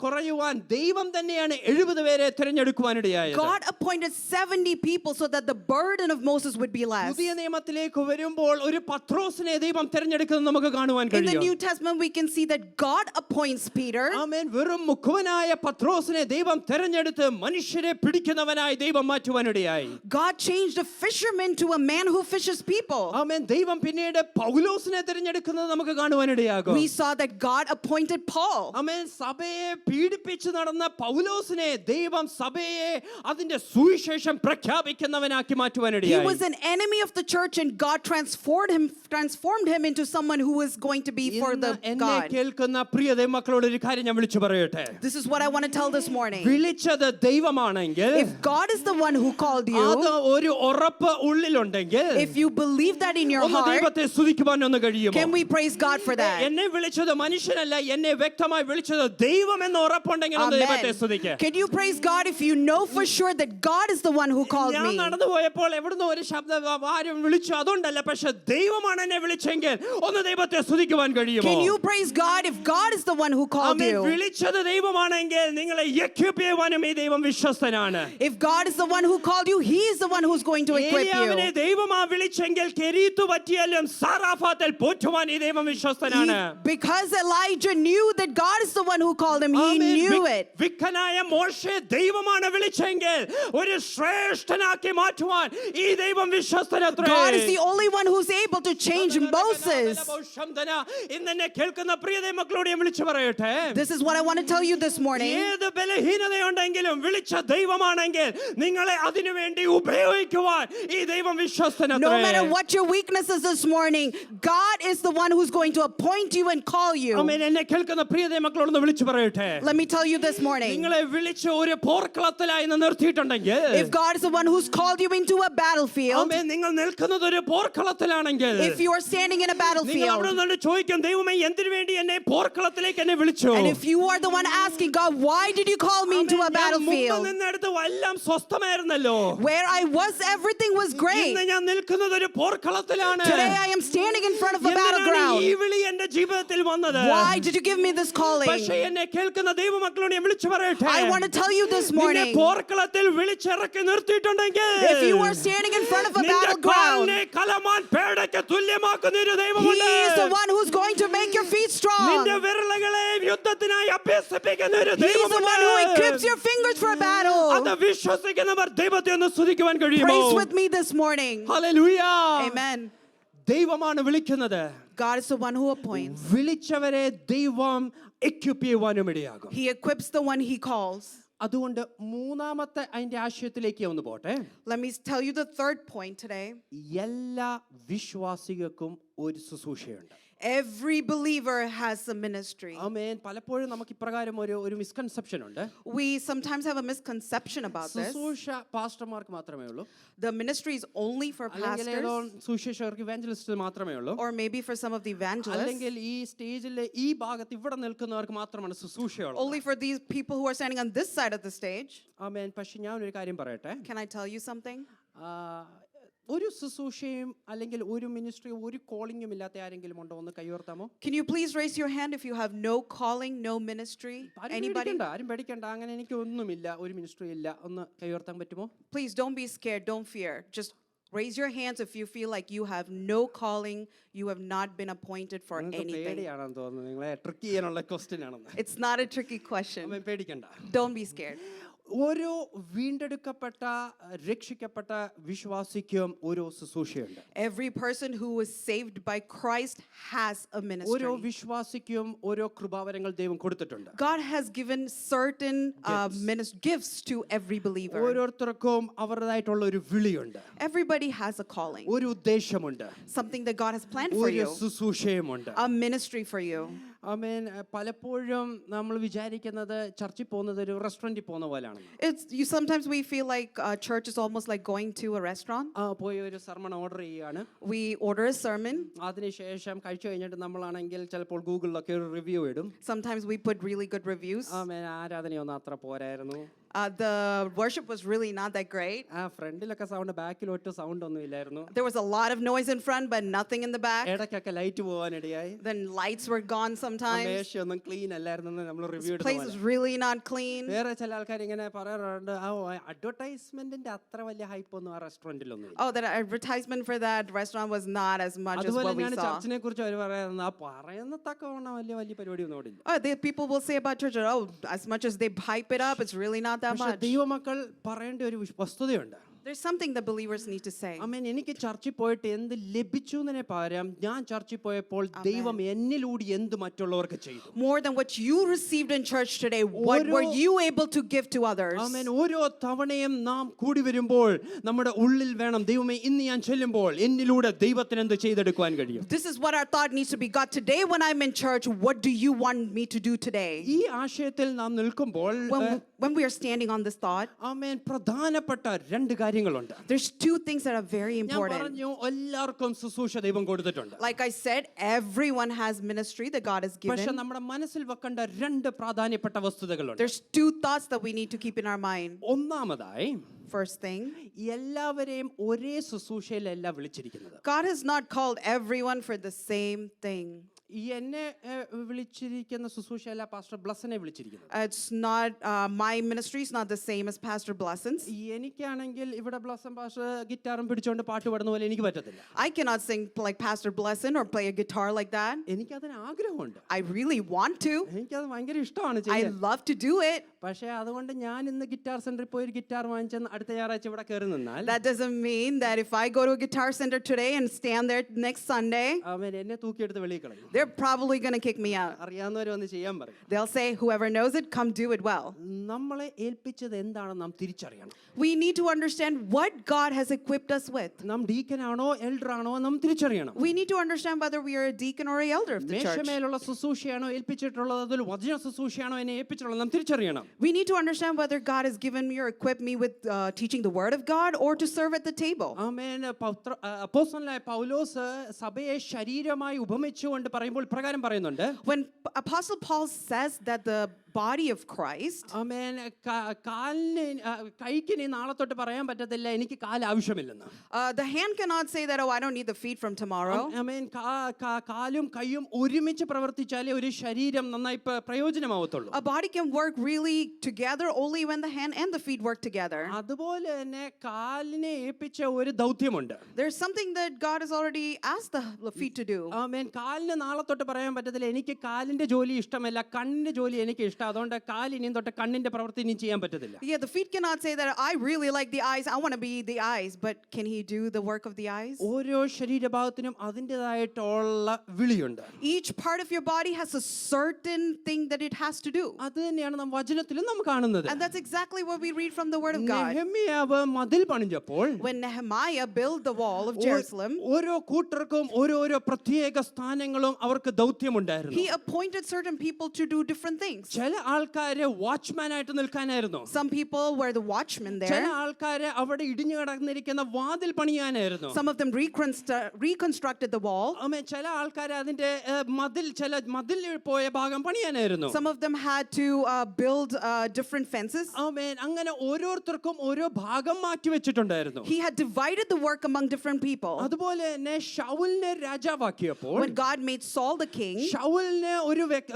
കുറയുവാൻ ദൈവം തന്നെയാണ് 70 പേരെ തിരഞ്ഞെടുക്കുവാനിടയായത്. God appointed 70 people so that the burden of Moses would be less. പുതിയ നിയമത്തിലേക്ക് വരുമ്പോൾ ഒരു പത്രോസിനെ ദൈവം തിരഞ്ഞെടുക്കുന്നത് നമുക്ക് കാണുവാൻ In the കഴിയും. New Testament, we can see that God appoints Peter. ആമേൻ. വെറും മുഖവനായ പത്രോസിനെ ദൈവം തിരഞ്ഞെടുത്ത് മനുഷ്യരെ പിടിക്കുന്നവനായി ദൈവം മാറ്റുവാനിടയായി. God changed a fisherman to a man who fishes people. ആമേൻ. ദൈവം പിന്നീട് പൗലോസിനെ തിരഞ്ഞെടുക്കുന്നത് നമുക്ക് കാണുവാനിടയാകും. We saw that God appointed Paul. ആമേൻ. സഭയെ പീഡിപ്പിച്ച് നടന്ന പൗലോസിനെ ദൈവം സഭയെ അതിന്റെ സുവിശേഷം പ്രഖ്യാപിക്കുന്നവനാക്കി He മാറ്റുവാനിടയായി. was an enemy of the church, and God transformed him into someone who is going to be for the എന്നെ God. കേൾക്കുന്ന പ്രിയ ദൈവമക്കളോട് ഒരു കാര്യം ഞാൻ വിളിച്ചു പറയട്ടെ. This is what I want to tell this morning. വിളിച്ചത് ദൈവമാണെങ്കിൽ, If God is the one who called you, അത് ഒരു ഉറപ്പ് ഉള്ളിലുണ്ടെങ്കിൽ if you believe that in your ഒന്ന് heart, ദൈവത്തെ സ്തുതിക്കുവാൻ ഒന്ന് കഴിയുമോ? can we praise God for that? എന്നെ വിളിച്ചത് മനുഷ്യനല്ല, എന്നെ വ്യക്തമായി വിളിച്ചത് ദൈവം എന്ന് ഉറപ്പുണ്ടെങ്കിൽ ഒന്ന് ദൈവത്തെ സ്തുതിക്കുക. Can you praise God if you know for sure that God is the one who called ഞാൻ me? നടന്നു പോയപ്പോൾ എവിടുന്ന് ഒരു ശബ്ദം ആരും വിളിച്ചു അതുകൊണ്ടല്ല, പക്ഷെ ദൈവമാണ് എന്നെ വിളിച്ചെങ്കിൽ ഒന്ന് ദൈവത്തെ സ്തുതിക്കുവാൻ കഴിയുമോ? Can you praise God if God is the one who called amen. you? വിളിച്ചത് ദൈവമാണെങ്കിൽ നിങ്ങളെ equip ചെയ്യുവാനും ഈ ദൈവം വിശ്വസ്തനാണ്. If God is the one who called you, He is the one who's going to equip ഏലിയാവിനെ you. ദൈവമാ വിളിച്ചെങ്കിൽ കെരീത്ത് പറ്റിയാലും സാറാഫാത്തിൽ പോറ്റുവാൻ ഈ ദൈവം വിശ്വസ്തനാണ്. Because Elijah knew that God is the one who called him, he amen. knew it. വിക്കനായ മോശെ ദൈവമാണ് വിളിച്ചെങ്കിൽ ഒരു ശ്രേഷ്ഠനാക്കി മാറ്റുവാൻ ഈ ദൈവം വിശ്വസ്തനത്രേ. God is the only one who's able to change Moses. ഇന്ന് എന്നെ കേൾക്കുന്ന പ്രിയ ദൈവമക്കളോട് ഞാൻ വിളിച്ചു പറയട്ടെ. This is what I want to tell you this morning. ഏത് ബലഹീനതയുണ്ടെങ്കിലും വിളിച്ച ദൈവമാണെങ്കിൽ നിങ്ങളെ അതിനുവേണ്ടി ഉപയോഗിക്കുവാൻ ഈ ദൈവം വിശ്വസ്തനത്രേ. No matter what your weakness is this morning, God is the one who's going to appoint you and call you. ആമേൻ. എന്നെ കേൾക്കുന്ന പ്രിയ ദൈവമക്കളോട് വിളിച്ചു പറയട്ടെ. Let me tell you this morning. നിങ്ങളെ വിളിച്ച് ഒരു പോർക്കളത്തിലായി നിർത്തിയിട്ടുണ്ടെങ്കിൽ, If God is the one who's called you into a battlefield, ആമേൻ, നിങ്ങൾ നിൽക്കുന്നത് ഒരു പോർക്കളത്തിലാണെങ്കിൽ, if you are standing in a നിങ്ങൾ അവിടെ battlefield, നിന്ന് ചോദിക്കും, ദൈവമേ എന്തിനു വേണ്ടി എന്നെ പോർക്കളത്തിലേക്ക് എന്നെ വിളിച്ചു? and if you are the one asking God, why did you call me into a ആമേൻ. ഞാൻ മുമ്പ് battlefield? നിന്നെടുത്ത് എല്ലാം സ്വസ്ഥമായിരുന്നല്ലോ. Where I was, everything was great. ഇന്ന് ഞാൻ നിൽക്കുന്നത് ഒരു പോർക്കളത്തിലാണ്. Today I am standing in front of a എന്തിനാണ് battleground. ഈ വിളി എന്റെ ജീവിതത്തിൽ വന്നത്? Why did you give me this calling? പക്ഷേ എന്നെ കേൾക്കുന്ന ദൈവമക്കളോട് ഞാൻ വിളിച്ചു പറയട്ടെ. I want to tell you this നിന്നെ morning. പോർക്കളത്തിൽ വിളിച്ചിറക്കി നിർത്തിയിട്ടുണ്ടെങ്കിൽ, If you are standing in front of a നിന്റെ battleground, കാലിനെ കലമാൻ പേടയ്ക്ക് തുല്യമാക്കുന്ന ഒരു He ദൈവമുണ്ട്. is the one who's going to make your feet strong. നിന്റെ വിരലുകളെ യുദ്ധത്തിനായി അഭ്യസിപ്പിക്കുന്ന ഒരു He is the ദൈവമുണ്ട്. one who equips your fingers for a അത് battle. വിശ്വസിക്കുന്നവർ ദൈവത്തെ ഒന്ന് സ്തുതിക്കുവാൻ കഴിയുമോ? Praise with me this morning. Hallelujah. Amen. ദൈവമാണ് വിളിക്കുന്നത്. God is the one who appoints. വിളിച്ചവരെ ദൈവം എക്വിപ്പ് ചെയ്യുവാനും ഇടയാകും. He equips the one He calls. അതുകൊണ്ട് മൂന്നാമത്തെ അതിന്റെ ആശയത്തിലേക്ക് ഒന്ന് പോട്ടെ. Let me tell you the third point today. എല്ലാ വിശ്വാസികൾക്കും ഒരു ശുശ്രൂഷയുണ്ട്. Every believer has a ministry. ആമേൻ. പലപ്പോഴും നമുക്ക് ഇപ്രകാരം ഒരു മിസ്കൺസെപ്ഷൻ ഉണ്ട്. We sometimes have a misconception about this. ശുശ്രൂഷ പാസ്റ്റർമാർക്ക് മാത്രമേ ഉള്ളൂ, The ministry is only for അല്ലെങ്കിൽ ഏതോ pastors, സുവിശേഷകർക്ക് ഇവാഞ്ചലിസ്റ്റ് മാത്രമേ ഉള്ളൂ, or maybe for some of the evangelists, അല്ലെങ്കിൽ ഈ സ്റ്റേജിലെ ഈ ഭാഗത്ത് ഇവിടെ നിൽക്കുന്നവർക്ക് മാത്രമാണ് ശുശ്രൂഷയുള്ളത്. only for these people who are standing on this side of the stage. ആമേൻ. പക്ഷെ ഞാൻ ഒരു കാര്യം പറയട്ടെ. Can I tell you something? ഒരു ശുശ്രൂഷയും അല്ലെങ്കിൽ ഒരു മിനിസ്ട്രിയും ഒരു കോളിംഗും ഇല്ലാത്ത ആരെങ്കിലും ഉണ്ടോ? ഒന്ന് കൈയോർത്താമോ? Can you please raise your hand if you have no calling, no ministry? Anybody? ആരും പേടിക്കണ്ട. അങ്ങനെ എനിക്ക് ഒന്നുമില്ല, ഒരു മിനിസ്ട്രി ഇല്ല. ഒന്ന് കൈയോർത്താൻ പറ്റുമോ? Please don't be scared, don't fear. Just raise your hands if you feel like you have no calling, you have not been appointed for anything. പേടിയാണെന്ന് തോന്നുന്നു. നിങ്ങളെ ട്രിക്ക് ചെയ്യാനുള്ള ക്വസ്റ്റ്യൻ ആണെന്ന്. It's not a tricky question. ആമേൻ. പേടിക്കണ്ട. Don't be scared. ഓരോ വീണ്ടെടുക്കപ്പെട്ട രക്ഷിക്കപ്പെട്ട വിശ്വാസിക്കും ഓരോ ശുശ്രൂഷയുണ്ട്. Every person who is saved by Christ has a ministry. ഓരോ വിശ്വാസിക്കും ഓരോ കൃപാവരങ്ങൾ ദൈവം കൊടുത്തിട്ടുണ്ട്. God has given certain gifts to every believer. ഓരോരുത്തർക്കും അവരുടേതായിട്ടുള്ള ഒരു വിളിയുണ്ട്. Everybody has a calling. ഒരു ഉദ്ദേശമുണ്ട്. Something that God has planned for ഒരു you. ശുശ്രൂഷയുമുണ്ട്. A ministry for you. ആമേൻ. പലപ്പോഴും നമ്മൾ വിചാരിക്കുന്നത് ചർച്ചിൽ പോകുന്നത് ഒരു റെസ്റ്റോറൻറ്റിൽ പോകുന്ന പോലെയാണ്. Sometimes we feel like church is almost like going to a restaurant. പോയി ഒരു സർമൺ ഓർഡർ ചെയ്യുകയാണ്. We order a sermon. അതിനുശേഷം കഴിച്ചു കഴിഞ്ഞിട്ട് നമ്മളാണെങ്കിൽ ചിലപ്പോൾ ഗൂഗിളിലൊക്കെ ഒരു റിവ്യൂ ഇടും. Sometimes we put really good reviews. ആമേൻ. ആരാധനയൊന്നും അത്ര പോരായിരുന്നു. The worship was really not that great. ഫ്രണ്ടിലൊക്കെ സൗണ്ട്, ബാക്കിൽ ഒറ്റ സൗണ്ട് ഒന്നും ഇല്ലായിരുന്നു. There was a lot of noise in front, but nothing in the back. ഇടയ്ക്കൊക്കെ ലൈറ്റ് പോകാനിടയായി. Then lights were gone sometimes. മേശയൊന്നും ക്ലീൻ അല്ലായിരുന്നു നമ്മൾ review This place is really not clean. വേറെ ചില ആൾക്കാർ ഇങ്ങനെ പറയാറുണ്ട്, അഡ്വർടൈസ്മെന്റിന്റെ അത്ര വലിയ ഹൈപ്പ് ഒന്നും ആ റെസ്റ്റോറന്റിലൊന്നും. Oh, that advertisement for that restaurant was not as much as what we saw. ചർച്ചിനെ കുറിച്ച് അവർ പറയുന്നത് ആ പറയുന്ന തക്കവണ്ണം വലിയ പരിപാടി ഒന്നും ഓടില്ല. Oh, people will say about church, oh, as much as they hype it up, it's really not that much. ദൈവമക്കൾ പറയേണ്ട ഒരു വസ്തുതയുണ്ട്. There's something that believers need to say. ആമേൻ. എനിക്ക് ചർച്ചിൽ പോയിട്ട് എന്ത് ലഭിച്ചു എന്നതിനെ പകരം ഞാൻ ചർച്ചിൽ പോയപ്പോൾ ദൈവം എന്നിലൂടെ എന്ത് മറ്റുള്ളവർക്ക് ചെയ്തു. More than what you received in church today, what were you able to give to others? ആമേൻ. ഓരോ തവണയും നാം കൂടി വരുമ്പോൾ നമ്മുടെ ഉള്ളിൽ വേണം, ദൈവമേ ഇന്ന് ഞാൻ ചെല്ലുമ്പോൾ എന്നിലൂടെ ദൈവത്തിന് എന്ത് ചെയ്തെടുക്കുവാൻ കഴിയും. This is what our thought needs to be. God, today when I'm in church, what do you want me to do today? ഈ ആശയത്തിൽ നാം നിൽക്കുമ്പോൾ When we are standing on this thought, ആമേൻ, പ്രധാനപ്പെട്ട രണ്ട് കാര്യങ്ങളുണ്ട്. there's two things that are very ഞാൻ important. പറഞ്ഞു, എല്ലാവർക്കും ശുശ്രൂഷ ദൈവം കൊടുത്തിട്ടുണ്ട്. Like I said, everyone has ministry that God has പക്ഷെ given. നമ്മുടെ മനസ്സിൽ വെക്കേണ്ട രണ്ട് പ്രധാനപ്പെട്ട വസ്തുതകളുണ്ട്. There's two thoughts that we need to keep in our mind. ഒന്നാമതായി, First thing, എല്ലാവരെയും ഒരേ ശുശ്രൂഷയിലല്ല വിളിച്ചിരിക്കുന്നത്. God has not called everyone for the same thing. ഈ എന്നെ വിളിച്ചിരിക്കുന്ന ശുശ്രൂഷയല്ല പാസ്റ്റർ ബ്ലസനെ വിളിച്ചിരിക്കുന്നത്. It's not my ministry is not the same as Pastor Blesson's. എനിക്കാണെങ്കിൽ ഇവിടെ Blessan pastor ഗിറ്റാറും പിടിച്ചുകൊണ്ട് പാട്ട് പാടുന്ന പോലെ എനിക്ക് പറ്റത്തില്ല. I cannot sing like Pastor Blesson or play a guitar like that. എനിക്കതിന് ആഗ്രഹമുണ്ട്. I really want to. എനിക്കത് ഭയങ്കര ഇഷ്ടമാണ് I ചെയ്യാൻ. love to do it. പക്ഷേ അതുകൊണ്ട് ഞാൻ ഇന്ന് ഗിറ്റാർ സെന്ററിൽ പോയി ഒരു ഗിറ്റാർ വാങ്ങിച്ചെന്ന് അടുത്ത ഞായറാഴ്ച ഇവിടെ കയറി നിന്നാൽ That doesn't mean that if I go to a guitar center today and stand there next Sunday, അവൻ എന്നെ തൂക്കിയെടുത്ത് വെളിയിൽ കളയും. they're probably going to kick me out. അറിയാവുന്നവർ വന്ന് ചെയ്യാൻ പറയും. They'll say, whoever knows it, come do it well. നമ്മളെ ഏൽപ്പിച്ചത് എന്താണെന്ന് നാം തിരിച്ചറിയണം. We need to understand what God has equipped us with. നാം ഡീക്കനാണോ എൽഡർ ആണോ നാം തിരിച്ചറിയണം. We need to understand whether we are a deacon or an elder of the church. മേശമേലുള്ള ശുശ്രൂഷയാണോ ഏൽപ്പിച്ചിട്ടുള്ളത്, അതിൽ വചന ശുശ്രൂഷയാണോ എന്നെ ഏൽപ്പിച്ചിട്ടുള്ളത് നാം തിരിച്ചറിയണം. We need to understand whether God has given me or equipped me with teaching the word of God or to serve at the table. ആമേൻ. അപ്പോസ്തലനായ പൗലോസ് സഭയെ ശരീരമായി ഉപമിച്ചുകൊണ്ട് പറയുമ്പോൾ പ്രകാരം പറയുന്നുണ്ട്. When Apostle Paul says that the body of Christ, ആമേൻ, കാലിന് കൈക്ക് ഇനി നാളെ തൊട്ട് പറയാൻ പറ്റത്തില്ല എനിക്ക് കാൽ ആവശ്യമില്ലെന്ന്. the hand cannot say that, oh, I don't need the feet from tomorrow. ആമേൻ. കാലും കൈയും ഒരുമിച്ച് പ്രവർത്തിച്ചാലേ ഒരു ശരീരം നന്നായി പ്രയോജനമാവത്തുള്ളൂ. A body can work really together only when the hand and the feet work together. അതുപോലെ തന്നെ കാലിനെ ഏൽപ്പിച്ച ഒരു ദൗത്യമുണ്ട്. There's something that God has already asked the feet to do. ആമേൻ. കാലിന് നാളെ തൊട്ട് പറയാൻ പറ്റത്തില്ല എനിക്ക് കാലിന്റെ ജോലി ഇഷ്ടമല്ല, കണ്ണിന്റെ ജോലി എനിക്ക് ഇഷ്ടം, അതുകൊണ്ട് കാലിനിയും തൊട്ട് കണ്ണിന്റെ പ്രവൃത്തി ഇനിയും ചെയ്യാൻ പറ്റത്തില്ല. Yeah, the feet cannot say that I really like the eyes, I want to be the eyes, but can he do the work of the eyes? ഓരോ ശരീരഭാഗത്തിനും അതിൻ്റെതായിട്ടുള്ള വിളിയുണ്ട്. Each part of your body has a certain thing that it has to do. അത് തന്നെയാണ് നാം വചനത്തിലും നാം കാണുന്നത്. And that's exactly what we read from the word of God. നെഹെമ്യാവ് മതിൽ പണിഞ്ഞപ്പോൾ When Nehemiah built the wall of Jerusalem, ഓരോ കൂട്ടർക്കും ഓരോരോ പ്രത്യേക സ്ഥാനങ്ങളും അവർക്ക് ദൗത്യമുണ്ടായിരുന്നു. he appointed certain people to do different things. ചില ആൾക്കാര് വാച്ച്മാൻ ആയിട്ട് നിൽക്കാനായിരുന്നു. Some people were the watchmen ചില there. ആൾക്കാര് അവിടെ ഇടിഞ്ഞു കിടന്നിരിക്കുന്ന വാതിൽ പണിയാനായിരുന്നു. Some of them reconstructed the wall. ചില ആൾക്കാര് അതിന്റെ മതിൽ പോയ ഭാഗം പണിയാനായിരുന്നു. Some of them had to build different fences. ആമേൻ. അങ്ങനെ ഓരോരുത്തർക്കും ഓരോ ഭാഗം മാറ്റി വെച്ചിട്ടുണ്ടായിരുന്നു. He had divided the work among different people. അതുപോലെ തന്നെ ശൗലിനെ രാജാവാക്കിയപ്പോൾ When God made Saul the king, ശൗലിന്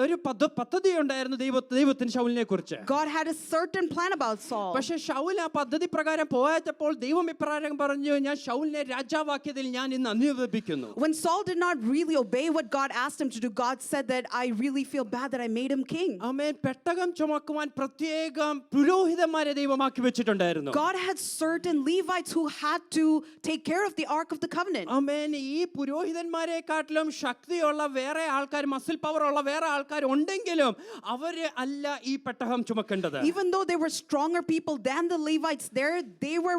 ഒരു പദ്ധതി ഉണ്ടായിരുന്നു ദൈവത്തിന് ശൗലിനെ കുറിച്ച്. God had a certain plan about Saul. പക്ഷെ ശൗൽ ആ പദ്ധതി പ്രകാരം പോയപ്പോൾ ദൈവം ഇപ്രകാരം പറഞ്ഞു, ഞാൻ ശൗലിനെ രാജാവാക്കിയതിൽ ഞാൻ ഇന്ന് അനുദപിക്കുന്നു. When Saul did not really obey what God asked him to do, God said that I really feel bad that I made him king. ആമേൻ. പെട്ടകം ചുമക്കുവാൻ പ്രത്യേകം പുരോഹിതന്മാരെ ദൈവമാക്കി വെച്ചിട്ടുണ്ടായിരുന്നു. God had certain Levites who had to take care of the Ark of the Covenant. ആമേൻ. ഈ പുരോഹിതന്മാരെക്കാട്ടിലും ശക്തിയുള്ള വേറെ ആൾക്കാർ, muscle power ഉള്ള വേറെ ആൾക്കാർ ഉണ്ടെങ്കിലും അവര് അല്ല ഈ പെട്ടകം ചുമക്കേണ്ടത്. Even though there were stronger people than the Levites there, they were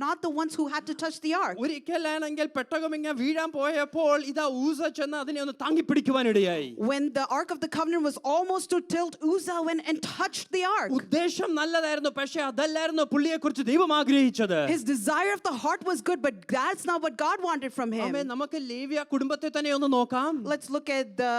not the ones who had to touch the ark. ഒരിക്കലാണെങ്കിൽ പെട്ടകം ഇങ്ങനെ വീഴാൻ പോയപ്പോൾ ഇതാ ഊസ ചെന്ന് അതിനെ ഒന്ന് താങ്ങി പിടിക്കുവാനിടയായി. When the ark of the covenant was almost to tilt, Uzzah went and touched the ark. ഉദ്ദേശം നല്ലതായിരുന്നു, പക്ഷേ അതല്ലായിരുന്നു പുള്ളിയെ കുറിച്ച് ദൈവം ആഗ്രഹിച്ചത്. His desire of the heart was good, but that's not what God wanted from him. ആമേൻ. നമുക്ക് ലേവ്യ കുടുംബത്തെ തന്നെ ഒന്ന് നോക്കാം. Let's look at the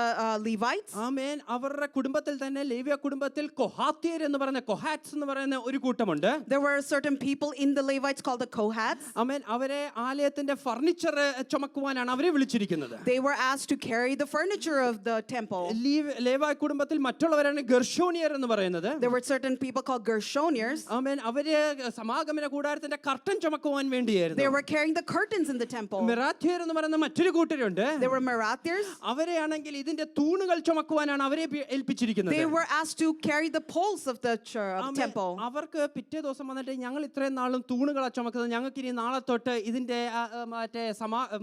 Levites. ആമേൻ. അവരുടെ കുടുംബത്തിൽ തന്നെ ലേവ്യ കുടുംബത്തിൽ കൊഹാത്യർ എന്ന് പറയുന്ന കൊഹാറ്റ്സ് എന്ന് പറയുന്ന ഒരു കൂട്ടമുണ്ട്. There were certain people in the Levites called the Kohats. ആമേൻ. അവരെ ആലയത്തിന്റെ ഫർണിച്ചർ ചുമക്കുവാനാണ് അവരെ വിളിച്ചിരിക്കുന്നത്. They were asked to carry the furniture of the temple. ലേവ്യ കുടുംബത്തിൽ മറ്റുള്ളവരാണ് ഗെർഷോനിയർ എന്ന് പറയുന്നത്. There were certain people called Gershoniers. ആമേൻ. അവര് സമാഗമന കൂടാരത്തിന്റെ കർട്ടൻ ചുമക്കുവാൻ വേണ്ടിയായിരുന്നു. They were carrying the curtains in the temple. മെറാത്യർ എന്ന് പറയുന്ന മറ്റൊരു കൂട്ടരുണ്ട്. There were Merathirs. അവരെയാണെങ്കിൽ ഇതിന്റെ തൂണുകൾ ചുമക്കുവാനാണ് അവരെ ഏൽപ്പിച്ചിരിക്കുന്നത്. They were asked to carry the poles of the temple. അവർക്ക് പിറ്റേ ദിവസം വന്നിട്ട് ഞങ്ങൾ ഇത്രയും നാളും തൂണുകളാ ചുമക്കുന്നത്, ഞങ്ങൾക്ക് ഇനി നാളെ തൊട്ട് ഇതിന്റെ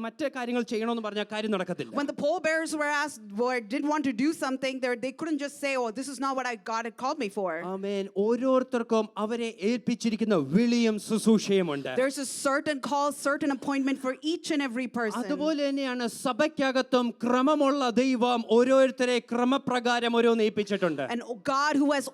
മറ്റേ കാര്യങ്ങൾ ചെയ്യണമെന്ന് പറഞ്ഞാൽ കാര്യം നടക്കത്തില്ല. When the pole bearers were asked or didn't want to do something, they couldn't just say, "Oh, this is not what God had called me for." ആമേൻ. ഓരോരുത്തർക്കും അവരെ ഏൽപ്പിച്ചിരിക്കുന്ന വിളിയും ശുശ്രൂഷയുമുണ്ട്. There's a certain call, certain appointment for each and every person. അതുപോലെ തന്നെയാണ് സഭയ്ക്കകത്തും ക്രമമുള്ള ദൈവം ഓരോരുത്തരെ ക്രമപ്രകാരം ഓരോന്ന് ഏൽപ്പിച്ചിട്ടുണ്ട്. And God who has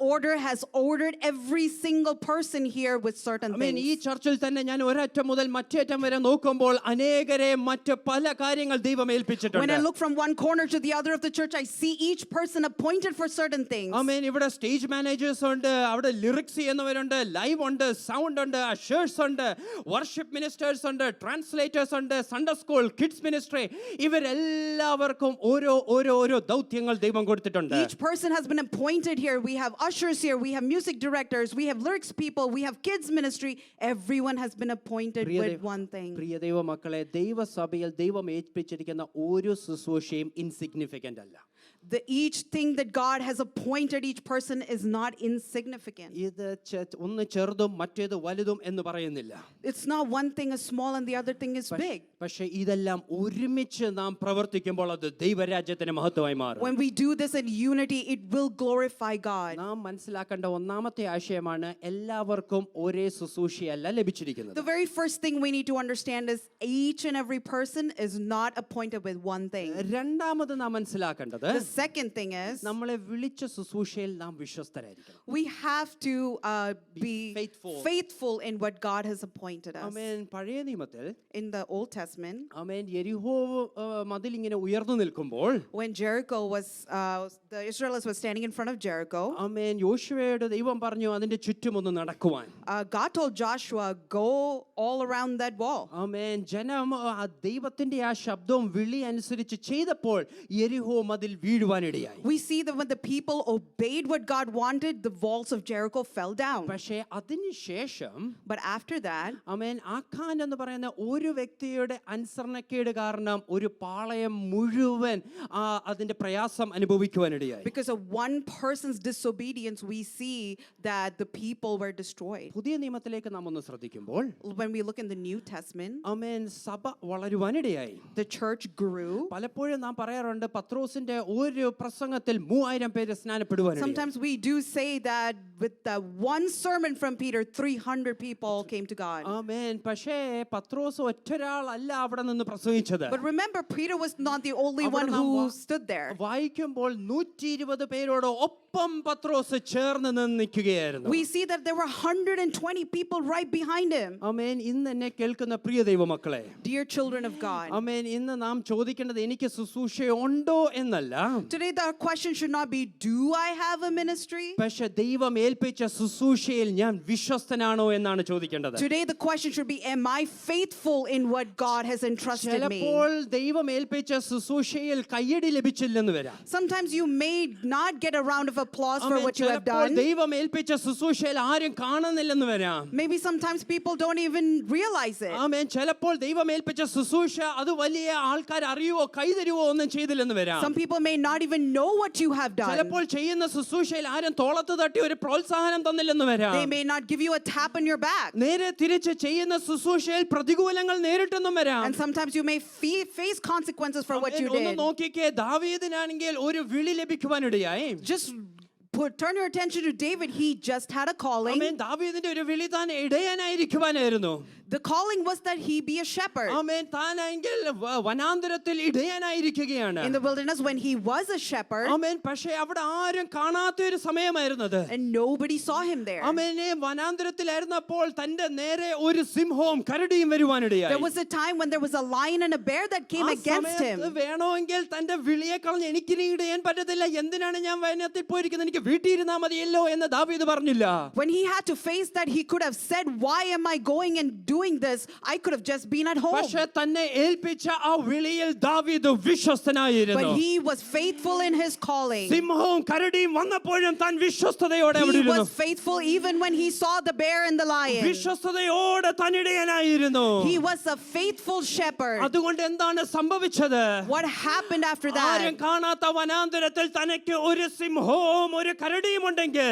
ordered every single person here with certain ആമേൻ. ഈ things. ചർച്ചിൽ തന്നെ ഞാൻ ഒരറ്റം മുതൽ മറ്റേ അറ്റം വരെ നോക്കുമ്പോൾ അനേകരെ മറ്റ് പല കാര്യങ്ങൾ ദൈവം When ഏൽപ്പിച്ചിട്ടുണ്ട്. I look from one corner to the other of the church, I see each person appointed for certain things. ആമേൻ. ഇവിടെ സ്റ്റേജ് മാനേജേഴ്സ് ഉണ്ട്, അവിടെ ലിറിക്സ് ചെയ്യുന്നവരുണ്ട്, ലൈവ് ഉണ്ട്, സൗണ്ട് ഉണ്ട്, അഷേഴ്സ് ഉണ്ട്, വർഷിപ്പ് മിനിസ്റ്റേഴ്സ് ഉണ്ട്, ട്രാൻസ്ലേറ്റേഴ്സ് ഉണ്ട്, സൺഡേ സ്കൂൾ, കിഡ്സ് മിനിസ്ട്രി, ഇവരെല്ലാവർക്കും ഓരോ ദൗത്യങ്ങൾ ദൈവം കൊടുത്തിട്ടുണ്ട്. Each person has been appointed here. We have ushers here, we have music directors, we have lyrics people, we have kids ministry. Everyone has been appointed with one thing. പ്രിയ ദൈവമക്കളെ, ദൈവസഭയിൽ ദൈവം ഏൽപ്പിച്ചിരിക്കുന്ന ഒരു ശുശ്രൂഷയും insignificant അല്ല. Each thing that God has appointed each person is not insignificant. ഇത് ഒന്ന് ചെറുതും മറ്റേത് വലുതും എന്ന് പറയുന്നില്ല. It's not one thing is small and the other thing is big. പക്ഷേ ഇതെല്ലാം ഒരുമിച്ച് നാം പ്രവർത്തിക്കുമ്പോൾ അത് ദൈവരാജ്യത്തിന് മഹത്വമായി മാറും. When we do this in unity, it will glorify God. നാം മനസ്സിലാക്കേണ്ട ഒന്നാമത്തെ ആശയമാണ് എല്ലാവർക്കും ഒരേ ശുശ്രൂഷയല്ല ലഭിച്ചിരിക്കുന്നത്. The very first thing we need to understand is each and every person is not appointed with one thing. രണ്ടാമത് നാം മനസ്സിലാക്കേണ്ടത് The second thing is നമ്മളെ വിളിച്ച ശുശ്രൂഷയിൽ നാം വിശ്വസ്തരായിരിക്കണം. we have to be faithful in what God has appointed us. ആമേൻ. പഴയ നിയമത്തിൽ In the Old Testament, ആമേൻ യെരിഹോ മതിൽ ഇങ്ങനെ ഉയർന്നു നിൽക്കുമ്പോൾ when the Israelites were standing in front of Jericho, ആമേൻ യോശുവയോട് ദൈവം പറഞ്ഞു അതിന്റെ ചുറ്റും ഒന്ന് നടക്കുവാൻ. God told Joshua, go all around that wall. ആമേൻ. ജനം ദൈവത്തിന്റെ ആ ശബ്ദവും വിളി അനുസരിച്ച് ചെയ്തപ്പോൾ യെരിഹോ മതിൽ വീഴുവാനിടയായി. We see that when the people obeyed what God wanted, the walls of Jericho fell down. പക്ഷേ അതിനുശേഷം But after that, ആമേൻ ആഖാൻ എന്ന് പറയുന്ന ഒരു വ്യക്തിയുടെ അനുസരണക്കേട് കാരണം ഒരു പാളയം മുഴുവൻ അതിന്റെ പ്രയാസം അനുഭവിക്കുവാനിടയായി. because of one person's disobedience, we see that the people were destroyed. പുതിയ നിയമത്തിലേക്ക് നാം ഒന്ന് ശ്രദ്ധിക്കുമ്പോൾ When we look in the New Testament, ആമേൻ സഭ വളരുവാനിടയായി. the church grew. പലപ്പോഴും നാം പറയാറുണ്ട് പത്രോസിന്റെ ഒരു പ്രസംഗത്തിൽ 3000 പേര് സ്നാനപ്പെടുവാനിടയായി. Sometimes we do say that with the one sermon from Peter, 300 people came to God. ആമേൻ. പക്ഷേ പത്രോസ് ഒറ്റൊരാളല്ല അവിടെ നിന്ന് പ്രസംഗിച്ചത്. But remember, Peter was not the only one who stood there. വായിക്കുമ്പോൾ 120 പേരോട് ഒപ്പം പത്രോസ് ചേർന്ന് നിൽക്കുകയായിരുന്നു. We see that there were 120 people right behind him. ആമേൻ. ഇന്ന് എന്നെ കേൾക്കുന്ന പ്രിയ ദൈവമക്കളെ, Dear children of God, ആമേൻ, ഇന്ന് നാം ചോദിക്കേണ്ടത് എനിക്ക് ശുശ്രൂഷയുണ്ടോ എന്നല്ല. today the question should not be, do I have a ministry? പക്ഷെ ദൈവം ഏൽപ്പിച്ച ശുശ്രൂഷയിൽ ഞാൻ വിശ്വസ്തനാണോ എന്നാണ് ചോദിക്കേണ്ടത്. Today the question should be, am I faithful in what God has entrusted me? ചിലപ്പോൾ ദൈവം ഏൽപ്പിച്ച ശുശ്രൂഷയിൽ കയ്യടി ലഭിച്ചില്ലെന്ന് വരാം. Sometimes you may not get a round of applause for amen. what you have ചിലപ്പോൾ done. ദൈവം ഏൽപ്പിച്ച ശുശ്രൂഷയിൽ ആരും കാണുന്നില്ലെന്ന് വരാം. Maybe sometimes people don't even realize it. ആമേൻ. ചിലപ്പോൾ ദൈവം ഏൽപ്പിച്ച ശുശ്രൂഷ അത് വലിയ ആൾക്കാർ അറിയുവോ കൈതരുവോ ഒന്നും ചെയ്തില്ലെന്ന് വരാം. Some people may not even know what you have done. ചിലപ്പോൾ ചെയ്യുന്ന ശുശ്രൂഷയിൽ ആരും തോളത്ത് തട്ടി ഒരു പ്രോത്സാഹനം തന്നില്ലെന്ന് വരാം. They may not give you a tap on your back. നേരെ തിരിച്ച് ചെയ്യുന്ന ശുശ്രൂഷയിൽ പ്രതികൂലങ്ങൾ നേരിട്ടെന്നും വരാം. And sometimes you may face consequences for what you ഒന്ന് did. നോക്കിക്കേ, ദാവീദിനാണെങ്കിൽ ഒരു വിളി ലഭിക്കുവാനിടയായി. Just turn your attention to David. He just had a calling. ആമേൻ. ദാവീദിന്റെ ഒരു വിളി താൻ ഇടയനായിരിക്കുവാനായിരുന്നു. The calling was that he be a shepherd. Amen. താനെങ്കിൽ വനാന്തരത്തിൽ ഇടയനായിരിക്കുകയാണ്. In the wilderness when he was a shepherd. ആമേൻ. പക്ഷേ അവിടെ ആരും കാണാത്ത ഒരു സമയമായിരുന്നത്. And nobody saw him there. ആമേൻ. വനാന്തരത്തിലായിരുന്നപ്പോൾ തന്റെ നേരെ ഒരു സിംഹവും കരടിയും വരുവാനിടയായി. There was a time when there was a lion and a bear that came against him. വേണമെങ്കിൽ തന്റെ വിളിയെ കളഞ്ഞ് എനിക്കിനി ഇടയാൻ പറ്റത്തില്ല, എന്തിനാണ് ഞാൻ വനത്തിൽ പോയിരിക്കുന്നത്, എനിക്ക് വീട്ടിൽ ഇരുന്നാ മതിയല്ലോ എന്ന് ദാവീദ് പറഞ്ഞില്ല. When he had to face that, he could have said, why am I going and doing this? I could have just been at home. പക്ഷേ തന്നെ ഏൽപ്പിച്ച ആ വിളിയിൽ ദാവീദ് വിശ്വസ്തനായിരുന്നു. But he was faithful in his calling. സിംഹവും കരടിയും വന്നപ്പോഴും താൻ വിശ്വസ്തയോടെ അവിടെ He ഇരുന്നു. was faithful even when he saw the bear and the lion. വിശ്വസ്തയോടെ താൻ ഇടയനായിരുന്നു. He was a faithful shepherd. അതുകൊണ്ട് എന്താണ് സംഭവിച്ചത്? What happened after ആരും that? കാണാത്ത വനാന്തരത്തിൽ തനിക്ക് ഒരു സിംഹവും ഒരു കരടിയും ഉണ്ടെങ്കിൽ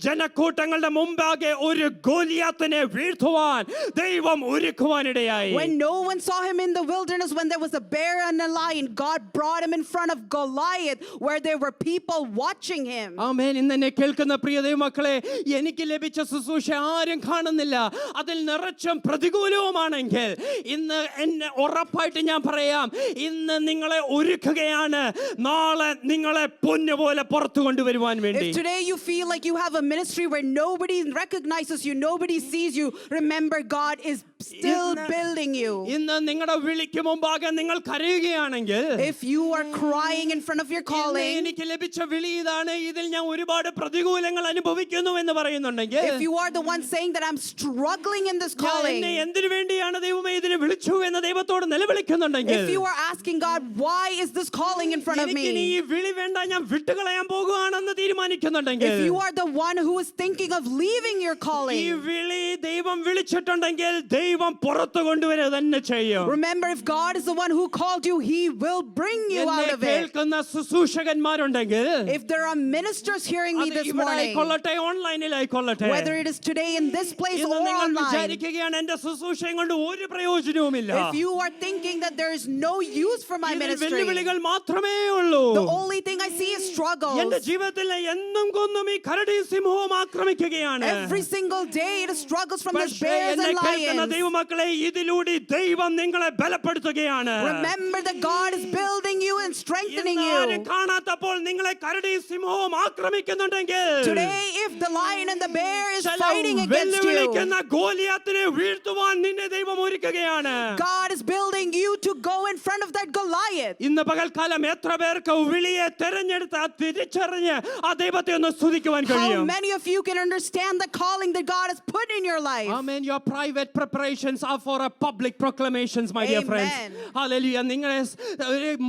ജനക്കൂട്ടങ്ങളുടെ മുമ്പാകെ ഒരു ഗോലിയാത്തിനെ വീഴ്ത്തുവാൻ ദൈവം ഒരുക്കുവാനിടയായി. When no one saw him in the wilderness, when there was a bear and a lion, God brought him in front of Goliath where there were people watching him. ആമേൻ. ഇന്ന് എന്നെ കേൾക്കുന്ന പ്രിയ ദൈവമക്കളെ, എനിക്ക് ലഭിച്ച ശുശ്രൂഷ ആരും കാണുന്നില്ല, അതിൽ നിറച്ചും പ്രതികൂലവുമാണെങ്കിൽ ഇന്ന് എന്നെ ഉറപ്പായിട്ട് ഞാൻ പറയാം, ഇന്ന് നിങ്ങളെ ഒരുക്കുകയാണ് നാളെ നിങ്ങളെ പൊന്നുപോലെ പുറത്തു കൊണ്ടുവരുവാൻ വേണ്ടി. If today you feel like you have a ministry where nobody recognizes you, nobody sees you, remember God is still building you. ഇന്ന് നിങ്ങളുടെ വിളിക്ക് മുമ്പാകെ നിങ്ങൾ കരയുകയാണെങ്കിൽ, If you are crying in front of your calling, എനിക്ക് ലഭിച്ച വിളി ഇതാണ്, ഇതിൽ ഞാൻ ഒരുപാട് പ്രതികൂലങ്ങൾ അനുഭവിക്കുന്നു എന്ന് പറയുന്നുണ്ടെങ്കിൽ, if you are the one saying that I'm struggling in this എന്നെ calling, എന്തിനു വേണ്ടിയാണ് ദൈവമേ ഇതിനെ വിളിച്ചു എന്ന് ദൈവത്തോട് നിലവിളിക്കുന്നുണ്ടെങ്കിൽ, if you are asking God, why is this calling in front of എനിക്കിനി me? ഈ വിളി വേണ്ട, ഞാൻ വിട്ടുകളയാൻ പോകുകയാണെന്ന് തീരുമാനിക്കുന്നുണ്ടെങ്കിൽ, If you are the one who is thinking of leaving your ഈ calling, വിളി ദൈവം വിളിച്ചിട്ടുണ്ടെങ്കിൽ ദൈവം പുറത്തു കൊണ്ടുവരിക തന്നെ ചെയ്യും. remember if God is the one who called you, He will bring you എന്നെ out of it. കേൾക്കുന്ന ശുശ്രൂഷകന്മാരുണ്ടെങ്കിൽ, If there are ministers hearing me അത് this ഇവിടെ morning, ആയിക്കൊള്ളട്ടെ, ഓൺലൈനിലായിക്കൊള്ളട്ടെ, whether it is today in this place ഇന്ന് or നിങ്ങൾ online, വിചാരിക്കുകയാണ് എന്റെ ശുശ്രൂഷയും കൊണ്ട് ഒരു പ്രയോജനവുമില്ല, if you are thinking that there is no use for my ഇതിൽ ministry, വെല്ലുവിളികൾ മാത്രമേ ഉള്ളൂ, the only thing I see is struggles. എന്റെ ജീവിതത്തിൽ എന്നും കൊന്നും ഈ കരടി സിംഹവും ആക്രമിക്കുകയാണ്. Every single day it is struggles from these പക്ഷേ bears എന്നെ and കേൾക്കുന്ന lions. ദൈവമക്കളെ, ഇതിലൂടെ ദൈവം നിങ്ങളെ ബലപ്പെടുത്തുകയാണ്. Remember that God is building you and strengthening ആരും you. കാണാത്തപ്പോൾ നിങ്ങളെ കരടി സിംഹവും ആക്രമിക്കുന്നുണ്ടെങ്കിൽ, Today, if the lion and the bear is ചില fighting against you, വെല്ലുവിളിക്കുന്ന ഗോലിയാത്തിനെ വീഴ്ത്തുവാൻ നിന്നെ ദൈവം ഒരുക്കുകയാണ്. God is building you to go in front of that Goliath. ഇന്ന് പകൽക്കാലം എത്ര പേർക്ക് വിളിയെ തെരഞ്ഞെടുത്ത് തിരിച്ചറിഞ്ഞ് ആ ദൈവത്തെ ഒന്ന് സ്തുതിക്കുവാൻ How കഴിയും? many of you can understand the calling that God has put in your life? Amen. Your private preparations are for a public proclamations, my dear friends. Amen. Hallelujah. നിങ്ങളെ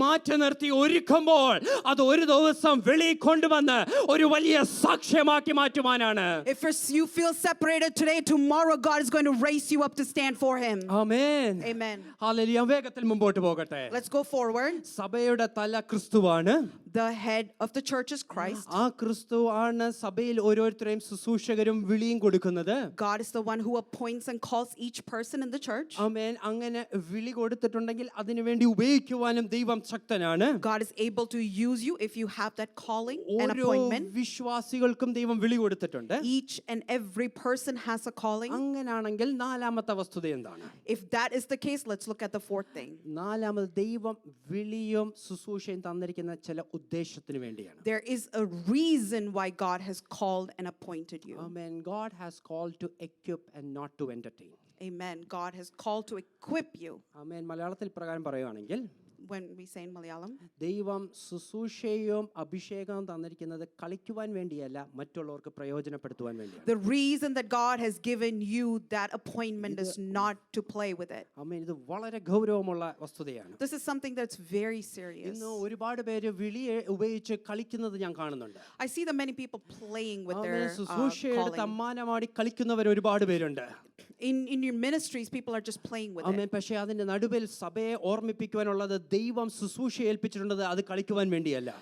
മാറ്റി നിർത്തി ഒരുക്കുമ്പോൾ അത് ഒരു ദിവസം വെളിയിൽ കൊണ്ടുവന്ന് ഒരു വലിയ സാക്ഷ്യമാക്കി മാറ്റുവാനാണ്. If you feel separated today, tomorrow God is going to raise you up to stand for Him. Amen. Amen. Hallelujah. വേഗത്തിൽ മുമ്പോട്ട് പോകട്ടെ. Let's go forward. സഭയുടെ തല ക്രിസ്തുവാണ്. The head of the church is Christ. ആ ക്രിസ്തു ആണ് സഭയിൽ ഓരോരുത്തരെയും ശുശ്രൂഷകരും വിളിയും കൊടുക്കുന്നത്. God is the one who appoints and calls each person in the church. ആമേൻ. അങ്ങനെ വിളി കൊടുത്തിട്ടുണ്ടെങ്കിൽ അതിനുവേണ്ടി ഉപയോഗിക്കുവാനും ദൈവം ശക്തനാണ്. God is able to use you if you have that calling and ഓരോ appointment. വിശ്വാസികൾക്കും ദൈവം വിളി കൊടുത്തിട്ടുണ്ട്. Each and every person has a calling. അങ്ങനാണെങ്കിൽ നാലാമത്തെ വസ്തുത എന്താണ്? If that is the case, let's look at the fourth thing. നാലാമത് ദൈവം വിളിയും ശുശ്രൂഷയും തന്നിരിക്കുന്ന ചില ഉദ്ദേശത്തിന് വേണ്ടിയാണ്. There is a reason why God has called and appointed you. Amen. God has called to equip and not to entertain. Amen. God has called to equip you. ആമേൻ. മലയാളത്തിൽ പ്രകാരം പറയുകയാണെങ്കിൽ, When we say in Malayalam, ദൈവം ശുശ്രൂഷയും അഭിഷേകവും തന്നിരിക്കുന്നത് കളിക്കുവാൻ വേണ്ടിയല്ല, മറ്റുള്ളവർക്ക് പ്രയോജനപ്പെടുത്തുവാൻ വേണ്ടിയാണ്. the reason that God has given you that appointment is not to play with it. ആമേൻ. ഇത് വളരെ ഗൗരവമുള്ള വസ്തുതയാണ്. This is something that's very serious. ഇന്ന് ഒരുപാട് പേര് വിളിയെ ഉപയോഗിച്ച് കളിക്കുന്നത് ഞാൻ കാണുന്നുണ്ട്. I see that many people playing with amen. their ശുശ്രൂഷയെടുത്ത് calling. അമ്മാനമാടി കളിക്കുന്നവർ ഒരുപാട് പേരുണ്ട്. in your ministries, people are just playing with it. ആമേൻ. പക്ഷേ അതിന്റെ നടുവിൽ സഭയെ ഓർമ്മിപ്പിക്കുവാനുള്ളത് ദൈവം ശുശ്രൂഷ ഏൽപ്പിച്ചിട്ടുള്ളത് അത് കളിക്കുവാൻ വേണ്ടിയല്ല.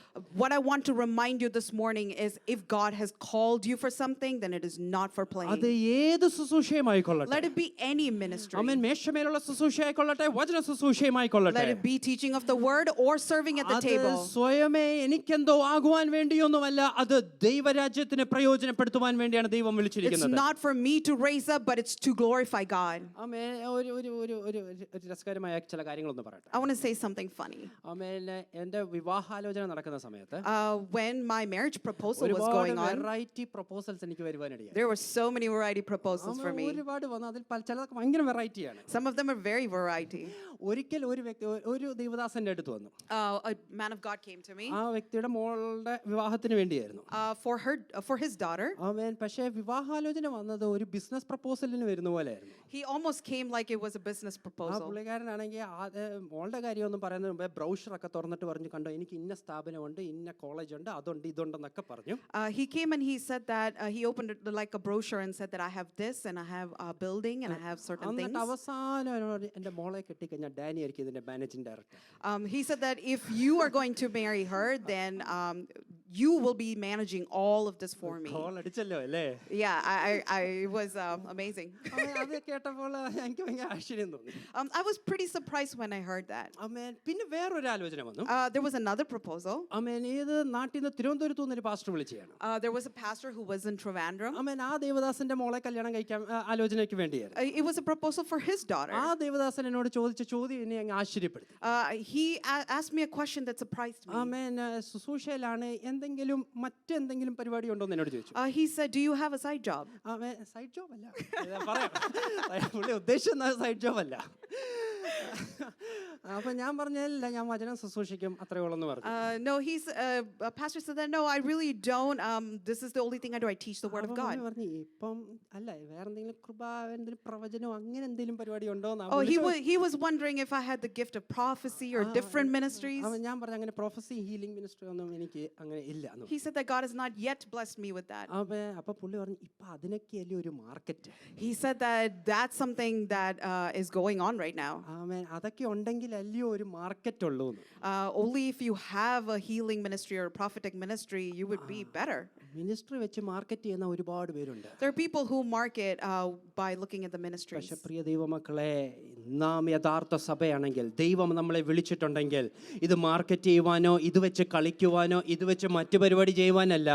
What I want to remind you this morning is if God has called you for something, then it is not for അത് playing. ഏത് ശുശ്രൂഷയുമായിക്കൊള്ളട്ടെ. Let it be any ministry. ആമേൻ. മേശമേലുള്ള ശുശ്രൂഷയായിക്കൊള്ളട്ടെ, വചന ശുശ്രൂഷയുമായിക്കൊള്ളട്ടെ. Let it be teaching of the word or serving at the അത് table. സ്വയമേ എനിക്കെന്തോ ആകുവാൻ വേണ്ടിയൊന്നുമല്ല, അത് ദൈവരാജ്യത്തിന് പ്രയോജനപ്പെടുത്തുവാൻ വേണ്ടിയാണ് ദൈവം It's വിളിച്ചിരിക്കുന്നത്. not for me to raise up, but it's to glorify God. ആമേൻ. ഒരു ഒരു ഒരു ഒരു ഒരു രസകരമായ ചില കാര്യങ്ങളൊന്ന് പറയട്ടെ. I want to say something funny. ആമേൻ. എൻ്റെ വിവാഹാലോചന നടക്കുന്ന സമയത്ത് When my marriage proposal was ഒരുപാട് going on, വെറൈറ്റി പ്രൊപ്പോസൽസ് എനിക്ക് വരുവാനിടയായി. there were so many variety proposals for me. ഒരുപാട് വന്നു. അതിൽ ചിലതൊക്കെ ഭയങ്കര വെറൈറ്റിയാണ്. Some of them are very variety. ഒരിക്കൽ ഒരു വ്യക്തി ഒരു ദൈവദാസന്റെ അടുത്ത് വന്നു. A man of God came to me ആ വ്യക്തിയുടെ മോളുടെ വിവാഹത്തിന് വേണ്ടിയായിരുന്നു. for his daughter. ആമേൻ. പക്ഷേ വിവാഹാലോചന വന്നത് ഒരു ബിസിനസ് പ്രപ്പോസലിന് വരുന്ന പോലെയായിരുന്നു. He almost came like it was a business ആ proposal. പുള്ളിക്കാരനാണെങ്കിൽ മോളുടെ കാര്യമൊന്നും പറയുന്നതിന് മുമ്പേ ബ്രൗഷറൊക്കെ തുറന്നിട്ട് പറഞ്ഞു, കണ്ടോ എനിക്ക് ഇന്ന സ്ഥാപനമുണ്ട്, ഇന്ന കോളേജ് ഉണ്ട്, അതുണ്ട് ഇതുണ്ടെന്നൊക്കെ പറഞ്ഞു. He came and he said that he opened it like a brochure and said that I have this and I have a building and I have certain things. എന്നിട്ട് അവസാനം എന്നോട് എൻ്റെ മോളെ കെട്ടിക്കഴിഞ്ഞാൽ ഡാനി ആയിരിക്കും ഇതിന്റെ managing director. He said that if you are going to marry her, then you will be managing all of this for me. Call അടിച്ചല്ലോ അല്ലേ? Yeah, it was amazing. അത് കേട്ടപ്പോൾ എനിക്ക് ഭയങ്കര ആശ്ചര്യം തോന്നി. I was pretty surprised when I heard that. ആമേൻ. പിന്നെ വേറൊരു ആലോചന വന്നു. There was another proposal. ആമേൻ. ഏത് നാട്ടിൽ നിന്ന് തിരുവനന്തപുരത്ത് നിന്ന് ഒരു പാസ്റ്റർ വിളിച്ചതാണ്. There was a pastor who was in Trivandrum. ആമേൻ. ആ ദേവദാസന്റെ മോളെ കല്യാണം കഴിക്കാൻ ആലോചനയ്ക്ക് വേണ്ടിയായിരുന്നു. It was a proposal for his daughter. ആ ദേവദാസൻ എന്നോട് ചോദിച്ച ചോദ്യം എന്നെ അങ്ങ് ആശ്ചര്യപ്പെടുത്തി. He asked me a question that surprised me. ആമേൻ. ശുശ്രൂഷയിലാണ് എന്തെങ്കിലും മറ്റെന്തെങ്കിലും പരിപാടി ഉണ്ടോ എന്ന് എന്നോട് ചോദിച്ചു. He said, "Do you have a side job?" Amen. Side job അല്ല. പറയാം. പുള്ളി ഉദ്ദേശിച്ച സൈഡ് ജോബ് അല്ല. അപ്പൊ ഞാൻ പറഞ്ഞില്ല, ഞാൻ വചനം ശുശ്രൂഷിക്കും അത്രേ ഉള്ളൂ എന്ന് പറഞ്ഞു. No, pastor said that, no, I really don't. This is the only thing I do. I teach the word of God. പറഞ്ഞു ഇപ്പം അല്ല വേറെ എന്തെങ്കിലും കൃപ, എന്തെങ്കിലും പ്രവചനം അങ്ങനെ എന്തെങ്കിലും പരിപാടി ഉണ്ടോ? Oh, he was wondering if I had the gift of prophecy or different ministries. ഞാൻ പറഞ്ഞു അങ്ങനെ പ്രൊഫസി ഹീലിംഗ് മിനിസ്ട്രി ഒന്നും എനിക്ക് അങ്ങനെ ഇല്ല. He said that God has not yet blessed me with that. അപ്പൊ പുള്ളി പറഞ്ഞു ഇപ്പൊ അതിനൊക്കെയല്ലേ ഒരു market. He said that that's something that is going on right now. ആമേൻ. അതൊക്കെ ഉണ്ടെങ്കിൽ അല്ലയോ ഒരു മാർക്കറ്റ് ഉള്ളൂ. Only if you have a healing ministry or a prophetic ministry, you would be better. Ministry വെച്ച് മാർക്കറ്റ് ചെയ്യുന്ന ഒരുപാട് പേരുണ്ട്. There are people who market by looking at the ministries. പക്ഷേ പ്രിയ ദൈവമക്കളെ, നാം യഥാർത്ഥ സഭയാണെങ്കിൽ, ദൈവം നമ്മളെ വിളിച്ചിട്ടുണ്ടെങ്കിൽ ഇത് മാർക്കറ്റ് ചെയ്യുവാനോ ഇത് വെച്ച് കളിക്കുവാനോ ഇത് വെച്ച് മറ്റു പരിപാടി ചെയ്യുവാനല്ല,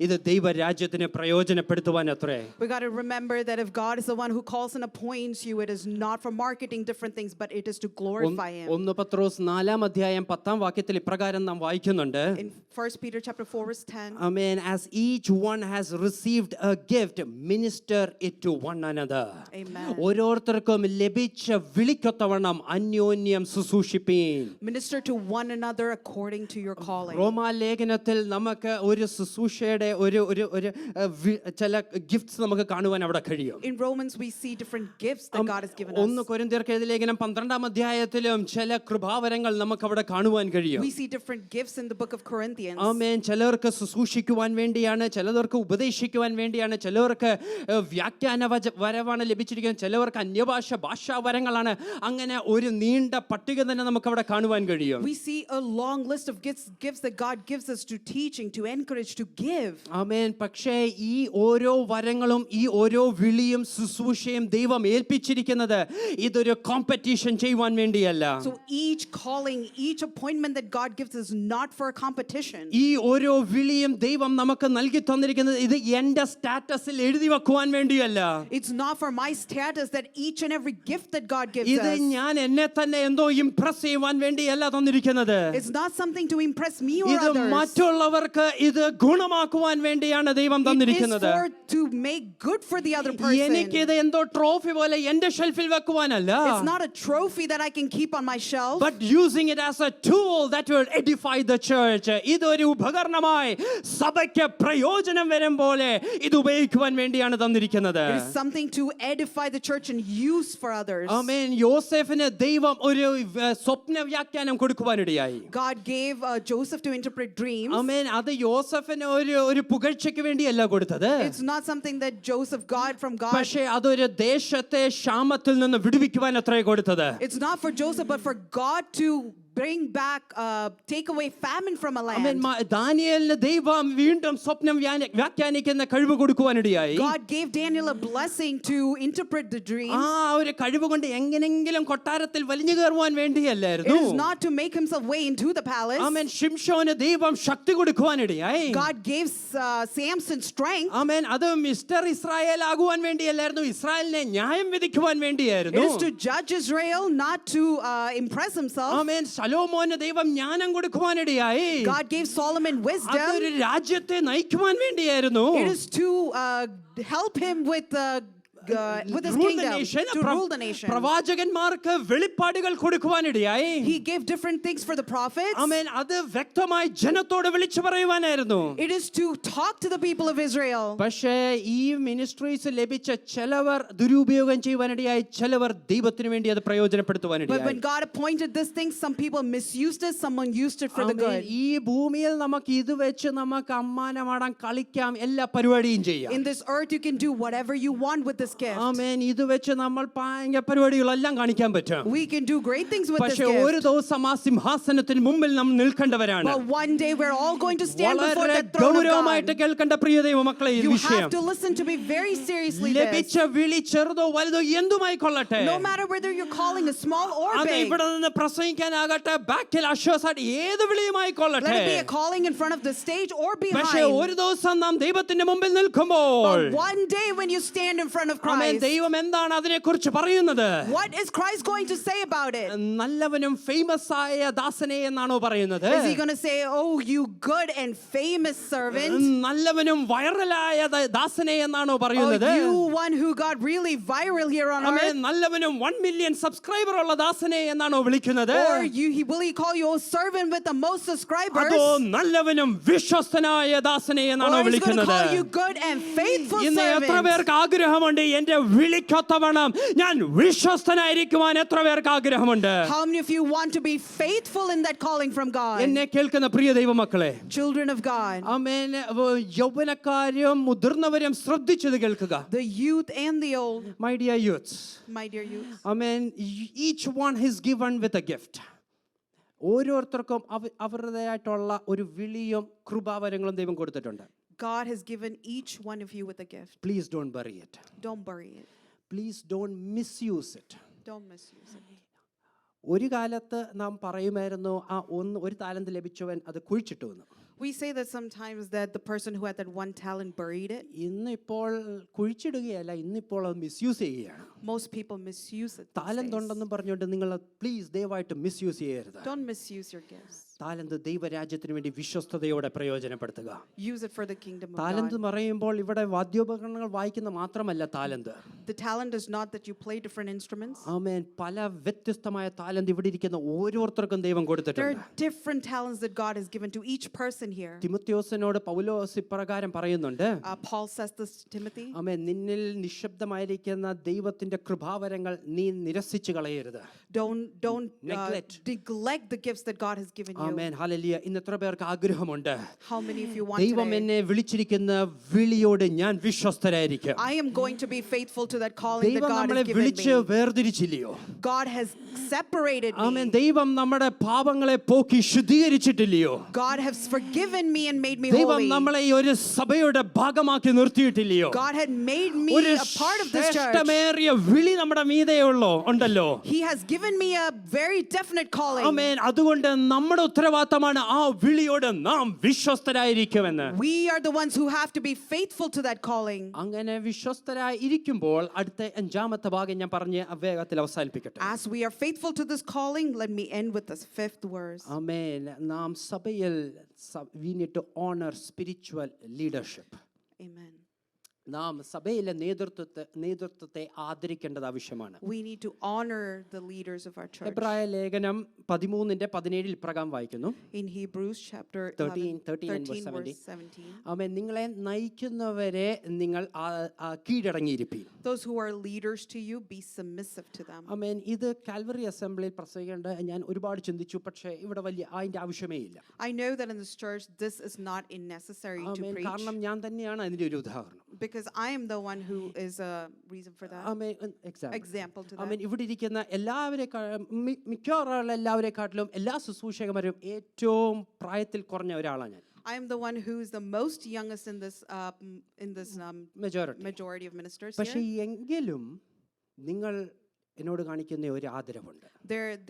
ഇത് ദൈവരാജ്യത്തിന് പ്രയോജനപ്പെടുത്തുവാൻ അത്രേ. We got to remember that if God is the one who calls and appoints you, it is not for marketing different things, but it is to glorify Him. 1 പത്രോസ് 4-ാം അധ്യായം 10-ാം വാക്യത്തിൽ ഇപ്രകാരം നാം വായിക്കുന്നുണ്ട്. In 1 Peter chapter 4 verse 10. Amen. As each one has received a gift, minister it to one another. Amen. ഓരോരുത്തർക്കും ലഭിച്ച വിളിക്കൊത്തവണ്ണം അന്യോന്യം ശുശ്രൂഷിപ്പീൻ. Minister to one another according to your calling. റോമാലേഖനത്തിൽ നമുക്ക് ഒരു ശുശ്രൂഷയുടെ ഒരു ചില ഗിഫ്റ്റ്സ് നമുക്ക് കാണുവാൻ അവിടെ കഴിയും. In Romans we see different gifts that God has given us. 1 കൊരിന്ത്യർക്ക് എഴുതിയ ലേഖനം 12-ാം അധ്യായത്തിലും ചില കൃപാവരങ്ങൾ നമുക്ക് അവിടെ കാണുവാൻ കഴിയും. We see different gifts in the book of Corinthians. ആമേൻ. ചിലർക്ക് ശുശ്രൂഷിക്കുവാൻ വേണ്ടിയാണ്, ചിലർക്ക് ഉപദേശിക്കുവാൻ വേണ്ടിയാണ്, ചിലർക്ക് വ്യാഖ്യാന വരവാണ് ലഭിച്ചിരിക്കുന്നത്, ചിലർക്ക് ഭാഷാ വരങ്ങളാണ്. അങ്ങനെ ഒരു നീണ്ട പട്ടിക തന്നെ നമുക്ക് അവിടെ കാണുവാൻ കഴിയും. We see a long list of gifts that God gives us to teaching, to encourage, to give. ആമേൻ. പക്ഷേ ഈ ഓരോ വരങ്ങളും ഈ ഓരോ വിളിയും ശുശ്രൂഷയും ദൈവം ഏൽപ്പിച്ചിരിക്കുന്നത് ഇതൊരു കോമ്പറ്റീഷൻ ചെയ്യുവാൻ വേണ്ടിയല്ല. So each calling, each appointment that God gives is not for a competition. ഈ ഓരോ വിളിയും ദൈവം നമുക്ക് നൽകി തന്നിരിക്കുന്നത് ഇത് എന്റെ സ്റ്റാറ്റസിൽ എഴുതി വെക്കുവാൻ വേണ്ടിയല്ല. It's not for my status that each and every gift that God gives ഇത് us. ഞാൻ എന്നെ തന്നെ എന്തോ ഇംപ്രസ് ചെയ്യുവാൻ വേണ്ടിയല്ല തന്നിരിക്കുന്നത്. It's not something to impress me or ഇത് others. മറ്റുള്ളവർക്ക് ഇത് ഗുണമാക്കുവാൻ വേണ്ടിയാണ് ദൈവം തന്നിരിക്കുന്നത്. It is to make good for the other person. എനിക്കിത് എന്തോ ട്രോഫി പോലെ എന്റെ ഷെൽഫിൽ വെക്കുവാനല്ല. It's not a trophy that I can keep on my shelf. But using it as a tool that will edify the church. ഇതൊരു ഉപകരണമായി സഭയ്ക്ക് പ്രയോജനം വരും പോലെ ഇത് ഉപയോഗിക്കുവാൻ വേണ്ടിയാണ് തന്നിരിക്കുന്നത്. It is something to edify the church and use for others. ആമേൻ. യോസേഫിന് ദൈവം ഒരു സ്വപ്ന വ്യാഖ്യാനം കൊടുക്കുവാനിടയായി. God gave Joseph to interpret dreams. ആമേൻ. ആമേൻ. അത് യോസഫിന് ഒരു പുകഴ്ചയ്ക്ക് വേണ്ടിയല്ല കൊടുത്തത്. It's not something that Joseph got from God. പക്ഷേ അതൊരു ദേശത്തെ ക്ഷാമത്തിൽ നിന്ന് വിടുവിക്കുവാൻ അത്രേ കൊടുത്തത്. It's not for Joseph, but for God to bring back, take away famine from a amen. land. ദാനിയേലിന് ദൈവം വീണ്ടും സ്വപ്നം വ്യാഖ്യാനിക്കുന്ന കഴിവ് കൊടുക്കുവാനിടയായി. God gave Daniel a blessing to interpret the dreams. ഒരു കഴിവ് കൊണ്ട് എങ്ങനെങ്കിലും കൊട്ടാരത്തിൽ വലിഞ്ഞു കയറുവാൻ വേണ്ടിയല്ലായിരുന്നു. It is not to make himself way into the palace. ആമേൻ. ശിംശോന് ദൈവം ശക്തി കൊടുക്കുവാനിടയായി. God gave Samson strength. ആമേൻ. അത് മിസ്റ്റർ ഇസ്രായേൽ ആകുവാൻ വേണ്ടിയല്ലായിരുന്നു, ഇസ്രായേലിനെ ന്യായം വിധിക്കുവാൻ It വേണ്ടിയായിരുന്നു. is to judge Israel, not to impress himself. ആമേൻ. ശലോമോന് ദൈവം ജ്ഞാനം കൊടുക്കുവാനിടയായി. God gave Solomon wisdom. അതൊരു രാജ്യത്തെ നയിക്കുവാൻ വേണ്ടിയായിരുന്നു. It is to help him with his kingdom, to rule the nation. പ്രവാചകന്മാർക്ക് വെളിപ്പാടുകൾ കൊടുക്കുവാനിടയായി. He gave different things for the prophets. ആമേൻ. അത് വ്യക്തമായി ജനത്തോട് വിളിച്ചു പറയുവാനായിരുന്നു. It is to talk to the people of Israel. പക്ഷേ ഈ മിനിസ്ട്രീസ് ലഭിച്ച ചിലവർ ദുരുപയോഗം ചെയ്യുവാനിടയായി, ചിലവർ ദൈവത്തിന് വേണ്ടി അത് But പ്രയോജനപ്പെടുത്തുവാനിടയായി. when God appointed this thing, some people misused it, someone used it for the good. ഈ ഭൂമിയിൽ നമുക്ക് ഇത് വെച്ച് നമുക്ക് അമ്മാനമാടാൻ, കളിക്കാം, എല്ലാ പരിപാടിയും ചെയ്യാം. In this earth, you can do whatever you want with this gift. ആമേൻ. ഇത് വെച്ച് നമ്മൾ ഭയങ്കര പരിപാടികളെല്ലാം കാണിക്കാൻ പറ്റും. We can do great things with this പക്ഷേ ഒരു gift. ദിവസം ആ സിംഹാസനത്തിന് മുമ്പിൽ നാം നിൽക്കേണ്ടവരാണ്. But one day we're all going to stand before വളരെ the throne of ഗൗരവമായിട്ട് God. കേൾക്കേണ്ട പ്രിയ ദൈവമക്കളെ, ഈ You വിഷയം have to listen to me very seriously. ലഭിച്ച വിളി ചെറുതോ വലുതോ എന്തുമായിക്കൊള്ളട്ടെ, No matter whether you're calling a small or അത് big, ഇവിടെ നിന്ന് പ്രസംഗിക്കാനാകട്ടെ, ബാക്കിൽ അശ്വസായിട്ട് ഏത് വിളിയുമായിക്കൊള്ളട്ടെ, let it be a calling in front of the stage or പക്ഷേ behind. ഒരു ദിവസം നാം ദൈവത്തിന്റെ മുമ്പിൽ നിൽക്കുമ്പോൾ, But one day when you stand in front of amen, Christ, ദൈവം എന്താണ് അതിനെക്കുറിച്ച് പറയുന്നത്? what is Christ going to say about it? നല്ലവനും ഫേമസ് ആയ ദാസനെ എന്നാണോ പറയുന്നത്? Is he going to say, oh, you good and famous servant? നല്ലവനും വൈറലായ ദാസനെ എന്നാണോ Oh, പറയുന്നത്? you one who got really viral here on amen. earth? നല്ലവനും 1 million സബ്സ്ക്രൈബർ ഉള്ള ദാസനെ എന്നാണോ വിളിക്കുന്നത്? Or will he call you a servant with the most subscribers? അതോ നല്ലവനും വിശ്വസ്തനായ ദാസനെ എന്നാണോ Or he's going to വിളിക്കുന്നത്? call you good and faithful ഇന്ന് എത്ര servant? പേർക്ക് ആഗ്രഹമുണ്ട് എന്റെ വിളിക്കൊത്തവണ്ണം ഞാൻ വിശ്വസ്തനായിരിക്കുവാൻ? എത്ര പേർക്ക് ആഗ്രഹമുണ്ട്? How many of you want to be faithful in that calling from God? എന്നെ കേൾക്കുന്ന പ്രിയ ദൈവമക്കളെ, Children of God, ആമേൻ, യൗവനക്കാരും മുതിർന്നവരും ശ്രദ്ധിച്ചത് കേൾക്കുക. the youth and the old, My dear youths, my dear youth, amen, each one is given with a gift. ഓരോരുത്തർക്കും അവരുടേതായിട്ടുള്ള ഒരു വിളിയും കൃപാവരങ്ങളും ദൈവം കൊടുത്തിട്ടുണ്ട്. God has given each one of you with a gift. Please don't bury it. Don't bury it. Please don't misuse it. Don't misuse it. ഒരു കാലത്ത് നാം പറയുമായിരുന്നു, ഒരു താലന്ത് ലഭിച്ചവൻ അത് കുഴിച്ചിട്ടു എന്ന്. We say that sometimes that the person who had that one talent buried it. ഇന്നിപ്പോൾ കുഴിച്ചിടുകയല്ല, ഇന്നിപ്പോൾ അത് മിസ്യൂസ് ചെയ്യുകയാണ്. Most people misuse it. താലന്ത് ഉണ്ടെന്ന് പറഞ്ഞുകൊണ്ട് നിങ്ങൾ പ്ലീസ് ദയവായിട്ട് മിസ്യൂസ് ചെയ്യരുത്. Don't misuse your gifts. താലന്ത് ദൈവരാജ്യത്തിന് വേണ്ടി വിശ്വസ്തയോടെ പ്രയോജനപ്പെടുത്തുക. Use it for the kingdom of താലന്ത് God. പറയുമ്പോൾ ഇവിടെ വാദ്യോപകരണങ്ങൾ വായിക്കുന്ന മാത്രമല്ല താലന്ത്. The talent is not that you play different instruments. ആമേൻ. പല വ്യത്യസ്തമായ താലന്ത് ഇവിടെ ഇരിക്കുന്ന ഓരോരുത്തർക്കും ദൈവം There കൊടുത്തിട്ടുണ്ട്. are different talents that God has given to each person here. തിമോത്തിയോസിനോട് പൗലോസ് ഇപ്രകാരം പറയുന്നുണ്ട്. Paul says this to Timothy. ആമേൻ. നിന്നിൽ നിശബ്ദമായിരിക്കുന്ന ദൈവത്തിന്റെ കൃപാവരങ്ങൾ നീ നിരസിച്ചു കളയരുത്. Don't Neglect. neglect the gifts that God has given you. Amen. Hallelujah. ഇന്ന് എത്ര പേർക്ക് ആഗ്രഹമുണ്ട്? How many of you want ദൈവം today? എന്നെ വിളിച്ചിരിക്കുന്ന വിളിയോട് ഞാൻ വിശ്വസ്തരായിരിക്കും. I am going to be faithful to that calling that ദൈവം God നമ്മളെ has given വിളിച്ച് me. വേർതിരിച്ചില്ലയോ? God has separated amen. me. ദൈവം നമ്മുടെ പാപങ്ങളെ പോക്കി ശുദ്ധീകരിച്ചിട്ടില്ലയോ? God has forgiven me and made me ദൈവം holy. നമ്മളെ ഈ ഒരു സഭയുടെ ഭാഗമാക്കി നിർത്തിയിട്ടില്ലയോ? God had made me ഒരു a part of this church. ശ്രേഷ്ഠമേറിയ വിളി നമ്മുടെ ഉണ്ടല്ലോ. He has given me a very definite calling. ആമേൻ. അതുകൊണ്ട് നമ്മുടെ ഉത്തരവാദിത്തമാണ് ആ വിളിയോട് നാം വിശ്വസ്തരായിരിക്കുമെന്ന്. We are the ones who have to be faithful to that calling. അങ്ങനെ വിശ്വസ്തരായി ഇരിക്കുമ്പോൾ അടുത്ത 5ാമത്തെ ഭാഗം ഞാൻ പറഞ്ഞ് വേഗത്തിൽ അവസാനിപ്പിക്കട്ടെ. As we are faithful to this calling, let me end with this 5th verse. ആമേൻ. നാം സഭയിൽ we need to honor spiritual leadership. Amen. നാം സഭയിലെ നേതൃത്വത്തെ ആദരിക്കേണ്ടത് ആവശ്യമാണ്. We need to honor the leaders of our church. എബ്രായ ലേഖനം 13:17 പ്രകാരം വായിക്കുന്നു. In Hebrews chapter 13 and verse 13 verse 17. ആമേൻ. നിങ്ങളെ നയിക്കുന്നവരെ നിങ്ങൾ കീഴടങ്ങിയിരിപ്പീൻ. Those who are leaders to you, be submissive to them. ആമേൻ. ഇത് കാൽവറി അസംബ്ലിയിൽ പ്രസംഗിക്കേണ്ട ഞാൻ ഒരുപാട് ചിന്തിച്ചു, പക്ഷേ ഇവിടെ വലിയ അതിന്റെ ആവശ്യമേ ഇല്ല. I know that in this church this is not necessary to amen. preach. കാരണം ഞാൻ തന്നെയാണ് അതിന്റെ ഒരു ഉദാഹരണം. Because I am the one who is a reason for that. Amen. Example to amen. that. ഇവിടെ ഇരിക്കുന്ന മിക്കവാറുള്ള എല്ലാവരെക്കാട്ടിലും എല്ലാ ശുശ്രൂഷകന്മാരും ഏറ്റവും പ്രായത്തിൽ കുറഞ്ഞ ഒരാളാണ് ഞാൻ. I am the one who is the most youngest in this majority of ministers പക്ഷേ here. എങ്കിലും നിങ്ങൾ എന്നോട് കാണിക്കുന്ന ഒരു ആദരവുണ്ട്.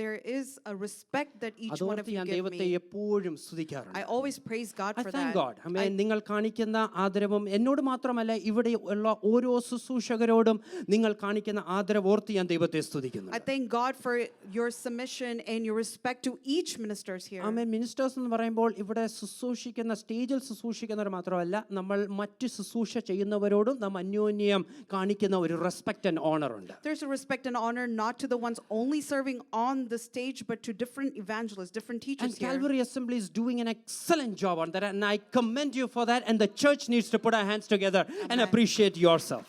There is a respect that each one of അതോർത്ത് you ഞാൻ give ദൈവത്തെ me. എപ്പോഴും സ്തുതിക്കാറുണ്ട്. I always praise God I for thank that. God. ആമേൻ. നിങ്ങൾ കാണിക്കുന്ന ആദരവും എന്നോട് മാത്രമല്ല ഇവിടെ ഉള്ള ഓരോ ശുശ്രൂഷകരോടും നിങ്ങൾ കാണിക്കുന്ന ആദരവ് ഓർത്ത് ഞാൻ ദൈവത്തെ സ്തുതിക്കുന്നു. I thank God for your submission and your respect to each ministers here. Amen. Ministers എന്ന് പറയുമ്പോൾ ഇവിടെ ശുശ്രൂഷിക്കുന്ന സ്റ്റേജിൽ ശുശ്രൂഷിക്കുന്നവർ മാത്രമല്ല, നമ്മൾ മറ്റ് ശുശ്രൂഷ ചെയ്യുന്നവരോടും നാം അന്യോന്യം കാണിക്കുന്ന ഒരു റെസ്പെക്ട് ആൻഡ് ഓണർ ഉണ്ട്. There's a respect and honor not to the ones only serving on the stage, but to different evangelists, different teachers And here. Calvary Assembly is doing an excellent job on that, and I commend you for that, and the church needs to put our hands together and appreciate yourself.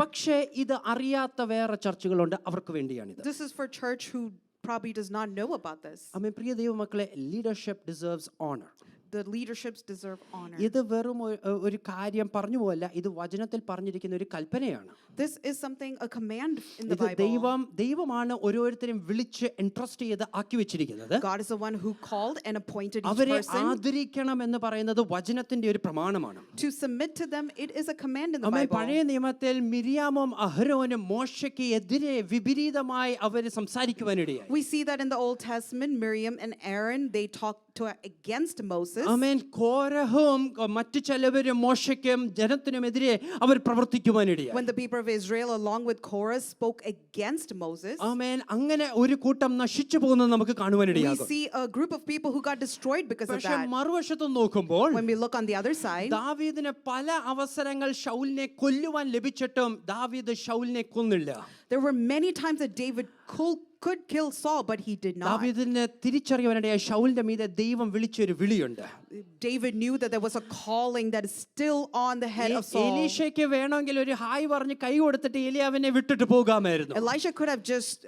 പക്ഷേ ഇത് അറിയാത്ത വേറെ ചർച്ചുകളുണ്ട്, അവർക്ക് വേണ്ടിയാണിത്. This is for church who probably does not know about this. ആമേൻ. പ്രിയ ദൈവമക്കളെ, leadership deserves honor. The leaderships deserve honor. ഇത് വെറും ഒരു കാര്യം പറഞ്ഞു പോലല്ല, ഇത് വചനത്തിൽ പറഞ്ഞിരിക്കുന്ന ഒരു കൽപ്പനയാണ്. This is something, a command in the ഇത് Bible. ദൈവമാണ് ഓരോരുത്തരും വിളിച്ച് എൻട്രസ്റ്റ് ചെയ്ത് ആക്കി വെച്ചിരിക്കുന്നത്. God is the one who called and appointed each അവരെ person. ആദരിക്കണം എന്ന് പറയുന്നത് വചനത്തിന്റെ ഒരു പ്രമാണമാണ്. To submit to them, it is a command in the amen. Bible. പഴയ നിയമത്തിൽ മിരിയാമും അഹരോനും മോശയ്ക്ക് എതിരെ വിപരീതമായി അവർ സംസാരിക്കുവാനിടയായി. We see that in the Old Testament, Miriam and Aaron, they talked against Moses. ആമേൻ. കോരഹും മറ്റു ചിലവരും മോശയ്ക്കും ജനത്തിനുമെതിരെ അവർ പ്രവർത്തിക്കുവാനിടയായി. When the people of Israel along with Korah spoke against Moses, ആമേൻ. അങ്ങനെ ഒരു കൂട്ടം നശിച്ചു പോകുന്നത് നമുക്ക് we കാണുവാനിടയാകും. see a group of people who got destroyed because of പക്ഷേ that. മറുവശത്ത് നോക്കുമ്പോൾ When we look on the other side, ദാവീദിന് പല അവസരങ്ങൾ ശൗലിനെ കൊല്ലുവാൻ ലഭിച്ചിട്ടും ദാവീദ് ശൗലിനെ കൊന്നില്ല. there were many times that David could kill Saul, but he did not. ദാവീദിനെ തിരിച്ചറിയാനിടയായി ശൗലിന്റെ മീതെ ദൈവം വിളിച്ചൊരു വിളിയുണ്ട്. David knew that there was a calling that is still on the head of Saul. എലീശയ്ക്ക് വേണമെങ്കിൽ ഒരു ഹായ് പറഞ്ഞ് കൈ കൊടുത്തിട്ട് ഏലിയാവിനെ വിട്ടിട്ട് പോകാമായിരുന്നു. Elisha could have just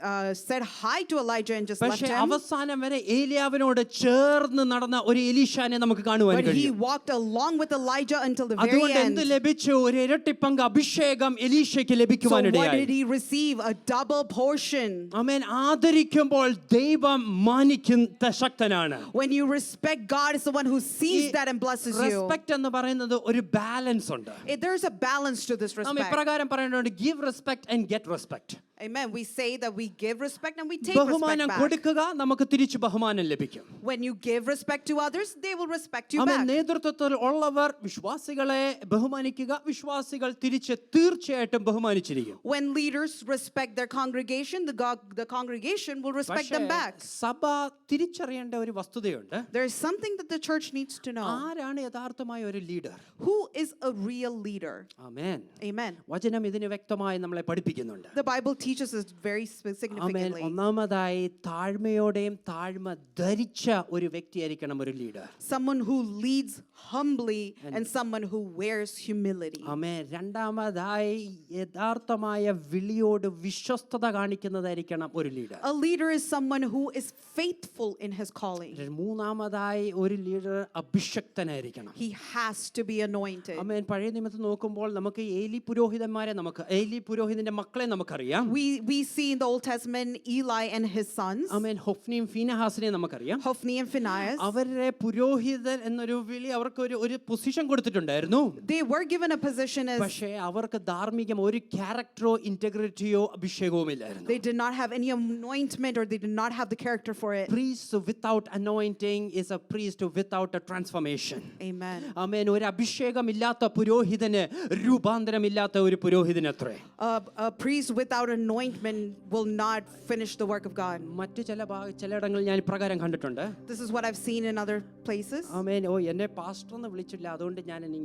said hi to Elijah and just left പക്ഷേ him. അവസാനം വരെ ഏലിയാവിനോട് ചേർന്ന് നടന്ന ഒരു എലീശാനെ നമുക്ക് കാണുവാൻ But he കഴിയും. walked along with Elijah until the very അതുകൊണ്ട് end. എന്ത് ലഭിച്ചു? ഒരു ഇരട്ടിപ്പങ്ക് അഭിഷേകം എലീശയ്ക്ക് So what ലഭിക്കുവാനിടയായി. did he receive? A double portion. ആമേൻ. ആദരിക്കുമ്പോൾ ദൈവം മാനിക്കുന്ന ശക്തനാണ്. When you respect God, is the one who sees that and blesses you. Respect എന്ന് പറയുന്നത് ഒരു ബാലൻസ് ഉണ്ട്. There's a balance to this നാം respect. ഇപ്രകാരം പറയുന്നുണ്ട്, give respect and get respect. Amen. We say that we give respect and we take ബഹുമാനം respect back. കൊടുക്കുക, നമുക്ക് തിരിച്ചു ബഹുമാനം ലഭിക്കും. When you give respect to others, they will respect you amen. back. നേതൃത്വത്തിൽ ഉള്ളവർ വിശ്വാസികളെ ബഹുമാനിക്കുക, വിശ്വാസികൾ തിരിച്ച് തീർച്ചയായിട്ടും ബഹുമാനിച്ചിരിക്കും. When leaders respect their congregation, the congregation will respect them back. സഭ തിരിച്ചറിയേണ്ട ഒരു വസ്തുതയുണ്ട്. There is something that the church needs to know. ആരാണ് യഥാർത്ഥമായ ഒരു leader? Who is a real leader? Amen. Amen. വചനം ഇതിന് വ്യക്തമായി നമ്മളെ പഠിപ്പിക്കുന്നുണ്ട്. The Bible teaches us very amen. significantly. ഒന്നാമതായി താഴ്മയോടെയും താഴ്മ ധരിച്ച ഒരു വ്യക്തിയായിരിക്കണം ഒരു leader. Someone who leads humbly and someone who wears humility. ആമേൻ. രണ്ടാമതായി യഥാർത്ഥമായ വിളിയോട് വിശ്വസ്തത കാണിക്കുന്നതായിരിക്കണം ഒരു leader. A leader is someone who is faithful in his calling. മൂന്നാമതായി ഒരു ലീഡർ അഭിഷക്തനായിരിക്കണം. He has to be anointed. ആമേൻ. പഴയ നിയമത്തിൽ നോക്കുമ്പോൾ നമുക്ക് ഏലി പുരോഹിതന്മാരെ ഏലി പുരോഹിതന്റെ മക്കളെ നമുക്കറിയാം. We see in the Old Testament Eli and his sons, ആമേൻ. ഹൊഫ്നിയും ഫീനഹാസിനെയും നമുക്കറിയാം. Hophni and Phinehas. അവരെ പുരോഹിതൻ എന്നൊരു വിളി അവർക്ക് ഒരു പൊസിഷൻ കൊടുത്തിട്ടുണ്ടായിരുന്നു. They were given a position as പക്ഷേ അവർക്ക് ധാർമ്മികം ഒരു ക്യാരക്ടറോ ഇന്റഗ്രിറ്റിയോ അഭിഷേകവും ഇല്ലായിരുന്നു. they did not have any anointment or they did not have the character for it. Priest without anointing is a priest without a transformation. Amen. ആമേൻ. ഒരു അഭിഷേകമില്ലാത്ത പുരോഹിതന് രൂപാന്തരമില്ലാത്ത ഒരു പുരോഹിതനത്രേ. A priest without anointment will not finish the work of God. മറ്റു ചിലയിടങ്ങളിൽ ഞാൻ ഇപ്രകാരം കണ്ടിട്ടുണ്ട്. This is what I've seen in other places. ആമേൻ. ഓ എന്നെ pastor എന്ന് വിളിച്ചില്ല, അതുകൊണ്ട്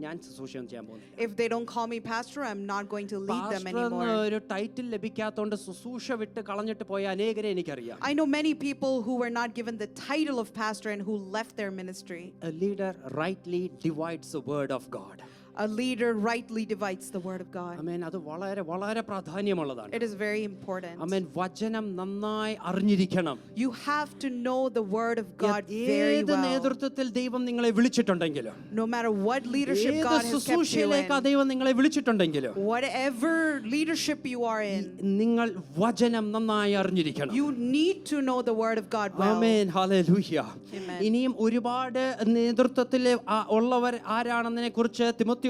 ഞാൻ ശുശ്രൂഷ ചെയ്യാൻ പോകുന്നു. If they don't call me pastor, I'm not going to lead them pastor anymore. ഒരു ടൈറ്റിൽ ലഭിക്കാത്തതുകൊണ്ട് ശുശ്രൂഷ വിട്ട് കളഞ്ഞിട്ട് പോയ അനേകരെ എനിക്കറിയാം. I know many people who were not given the title of pastor and who left their ministry. A leader rightly divides the word of God. A leader rightly divides the word of God. ആമേൻ. അത് വളരെ വളരെ പ്രാധാന്യമുള്ളതാണ്. It is very important. ആമേൻ. വചനം നന്നായി അറിഞ്ഞിരിക്കണം. You have to know the word of God very ഏത് well. നേതൃത്വത്തിൽ ദൈവം നിങ്ങളെ വിളിച്ചിട്ടുണ്ടെങ്കിലും, No matter what leadership ഏത് God has kept you ശുശ്രൂഷയിലേക്ക് in, ദൈവം നിങ്ങളെ വിളിച്ചിട്ടുണ്ടെങ്കിലും, whatever leadership you are in, നിങ്ങൾ വചനം നന്നായി അറിഞ്ഞിരിക്കണം. you need to know the word of God well. Amen. Hallelujah. Amen. ഇനിയും ഒരുപാട് നേതൃത്വത്തിൽ ഉള്ളവർ ആരാണെന്നതിനെ കുറിച്ച് തിമോത്തിയോസിനെ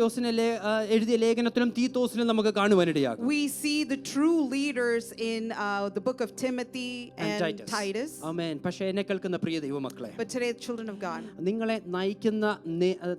എഴുതിയ ലേഖനത്തിലും തീത്തോസിലും നമുക്ക് കാണുവാനിടയാകും. We see the true leaders in the book of Timothy and Titus. ആമേൻ. പക്ഷേ എന്നെ കേൾക്കുന്ന പ്രിയ ദൈവമക്കളെ, But today, children of God, നിങ്ങളെ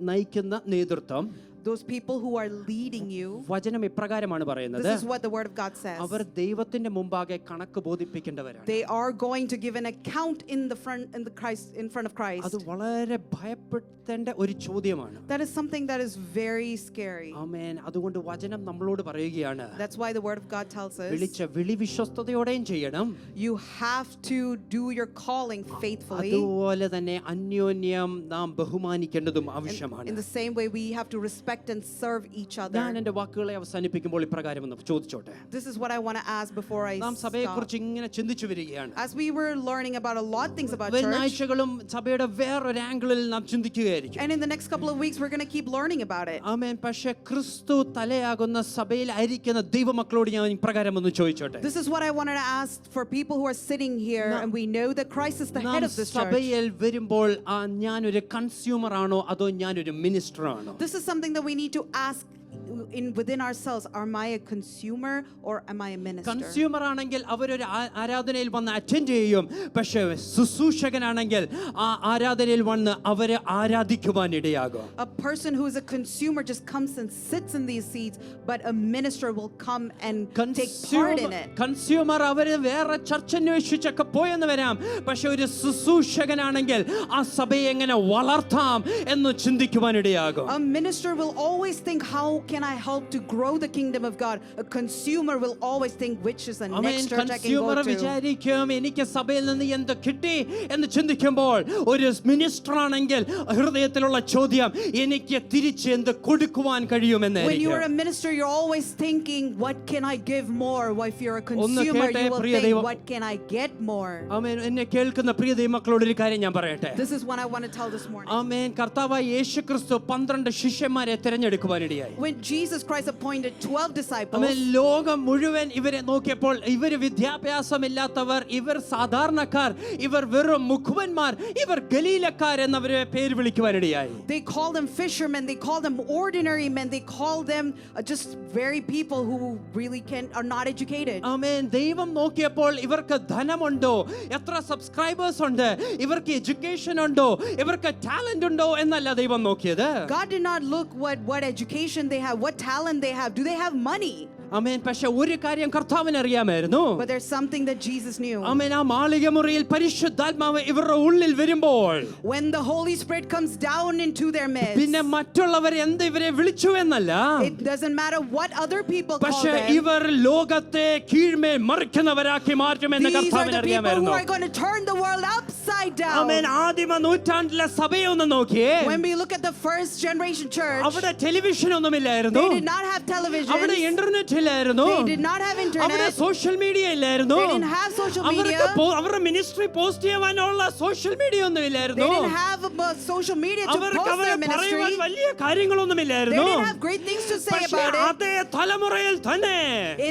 നയിക്കുന്ന നേതൃത്വം, those people who are leading you, വചനം ഇപ്രകാരമാണ് പറയുന്നത്. this is what the word of God says. അവർ ദൈവത്തിന്റെ മുമ്പാകെ കണക്ക് ബോധിപ്പിക്കേണ്ടവരാണ്. They are going to give an account in front of Christ. അത് വളരെ ഭയപ്പെടുത്തേണ്ട ഒരു ചോദ്യമാണ്. That is something that is very scary. ആമേൻ. അതുകൊണ്ട് വചനം നമ്മളോട് പറയുകയാണ്, That's why the word of God tells us വിളിച്ച വിളി വിശ്വസ്തയോടെയും ചെയ്യണം, you have to do your calling faithfully. അതുപോലെ തന്നെ അന്യോന്യം നാം ബഹുമാനിക്കേണ്ടതും ആവശ്യമാണ്. In the same way, we have to respect and serve each ഞാൻ other. എന്റെ വാക്കുകളെ അവസാനിപ്പിക്കുമ്പോൾ ഇപ്രകാരം ഒന്ന് ചോദിച്ചോട്ടെ. This is what I want to ask before I നാം stop. സഭയെക്കുറിച്ച് ഇങ്ങനെ ചിന്തിച്ചു വരികയാണ്. As we were learning about a lot of things about church, വെള്ളിയാഴ്ചകളും സഭയുടെ വേറൊരു ആംഗിളിൽ നാം ചിന്തിക്കുകയായിരിക്കും. and in the next couple of weeks, we're going to keep learning about it. ആമേൻ. പക്ഷേ ക്രിസ്തു തലയാകുന്ന സഭയിൽ ആയിരിക്കുന്ന ദൈവമക്കളോട് ഞാൻ ഇപ്രകാരം ഒന്ന് ചോദിച്ചോട്ടെ. This is what I wanted to ask for people who are sitting here, and we know that Christ is the head നാം of this church. സഭയിൽ വരുമ്പോൾ ഞാനൊരു കൺസ്യൂമർ ആണോ അതോ ഞാനൊരു മിനിസ്റ്റർ ആണോ? This is something that we need to ask within ourselves. Am I a consumer or am I a minister? Consumer ആണെങ്കിൽ അവരൊരു ആരാധനയിൽ വന്ന് അറ്റൻഡ് ചെയ്യും. പക്ഷേ ശുശ്രൂഷകനാണെങ്കിൽ ആ ആരാധനയിൽ വന്ന് അവരെ ആരാധിക്കുവാൻ ഇടയാകും. A person who is a consumer just comes and sits in these seats, but a minister will come and take part in it. Consumer അവര് വേറെ ചർച്ച അന്വേഷിച്ചൊക്കെ പോയെന്ന് വരാം. പക്ഷെ ഒരു ശുശ്രൂഷകനാണെങ്കിൽ ആ സഭയെ എങ്ങനെ വളർത്താം എന്ന് ചിന്തിക്കുവാൻ ഇടയാകും. A minister will always think, how can I help to grow the kingdom of God? A consumer will always think, which is the next church I can consumer go to? വിചാരിക്കും എനിക്ക് സഭയിൽ നിന്ന് എന്ത് കിട്ടി എന്ന് ചിന്തിക്കുമ്പോൾ, ഒരു മിനിസ്റ്റർ ആണെങ്കിൽ ഹൃദയത്തിലുള്ള ചോദ്യം എനിക്ക് തിരിച്ച് എന്ത് കൊടുക്കുവാൻ കഴിയുമെന്ന്. When you are a minister, you're always thinking, what can I give more? If you're a consumer, you will think, what can I get more? ആമേൻ. എന്നെ കേൾക്കുന്ന പ്രിയ ദൈവമക്കളോട് ഒരു കാര്യം ഞാൻ പറയട്ടെ. This is what I want to tell this morning. ആമേൻ. കർത്താവായ യേശുക്രിസ്തു 12 ശിഷ്യന്മാരെ തിരഞ്ഞെടുക്കുവാനിടയായി. When Jesus Christ appointed 12 disciples, ആമേൻ. ലോകം മുഴുവൻ ഇവരെ നോക്കിയപ്പോൾ ഇവർ വിദ്യാഭ്യാസമില്ലാത്തവർ, ഇവർ സാധാരണക്കാർ, ഇവർ വെറും മുഖ്വന്മാർ, ഇവർ ഗലീലക്കാർ എന്നവരെ പേര് വിളിക്കുവാനിടയായി. they call them fishermen, they call them ordinary men, they call them just very people who really are not educated. ആമേൻ. ദൈവം നോക്കിയപ്പോൾ ഇവർക്ക് ധനമുണ്ടോ, എത്ര സബ്സ്ക്രൈബേഴ്സ് ഉണ്ട്, ഇവർക്ക് എഡ്യൂക്കേഷൻ ഉണ്ടോ, ഇവർക്ക് ടാലന്റ് ഉണ്ടോ എന്നല്ല ദൈവം നോക്കിയത്. God did not look what education they have, what talent they have. Do they have money? ആമേൻ. പക്ഷെ ഒരു കാര്യം കർത്താവിന് അറിയാമായിരുന്നു. But there's something that Jesus knew. ആമേൻ. ആ മാളികമുറിയിൽ പരിശുദ്ധാത്മാവ് ഇവരുടെ ഉള്ളിൽ വരുമ്പോൾ, When the Holy Spirit comes down into their midst, പിന്നെ മറ്റുള്ളവർ എന്ത് ഇവരെ വിളിച്ചു എന്നല്ല, it doesn't matter what other people call പക്ഷെ them. ഇവർ ലോകത്തെ കീഴ്മേൽ മറിക്കുന്നവരാക്കി മാറ്റുമെന്ന് These are കർത്താവിന് the people who അറിയാമായിരുന്നു. are going to turn the world upside down. ആമേൻ. ആദിമ നൂറ്റാണ്ടിലെ സഭയെ ഒന്ന് നോക്കിയേ. When we look at the first generation church, അവിടെ ടെലിവിഷൻ ഒന്നുമില്ലായിരുന്നു, they did not have television. അവിടെ ഇന്റർനെറ്റ് ഇല്ലായിരുന്നു, They did not have അവിടെ internet. സോഷ്യൽ മീഡിയ ഇല്ലായിരുന്നു, They didn't have social media. അവരുടെ മിനിസ്ട്രി പോസ്റ്റ് ചെയ്യാനുള്ള സോഷ്യൽ മീഡിയ ഒന്നും They ഇല്ലായിരുന്നു, didn't have social media to അവർക്ക് post അവരെ their പറയുവാൻ ministry. വലിയ കാര്യങ്ങളൊന്നും They ഇല്ലായിരുന്നു. didn't have great things to say പക്ഷേ about it. അതേ തലമുറയിൽ തന്നെ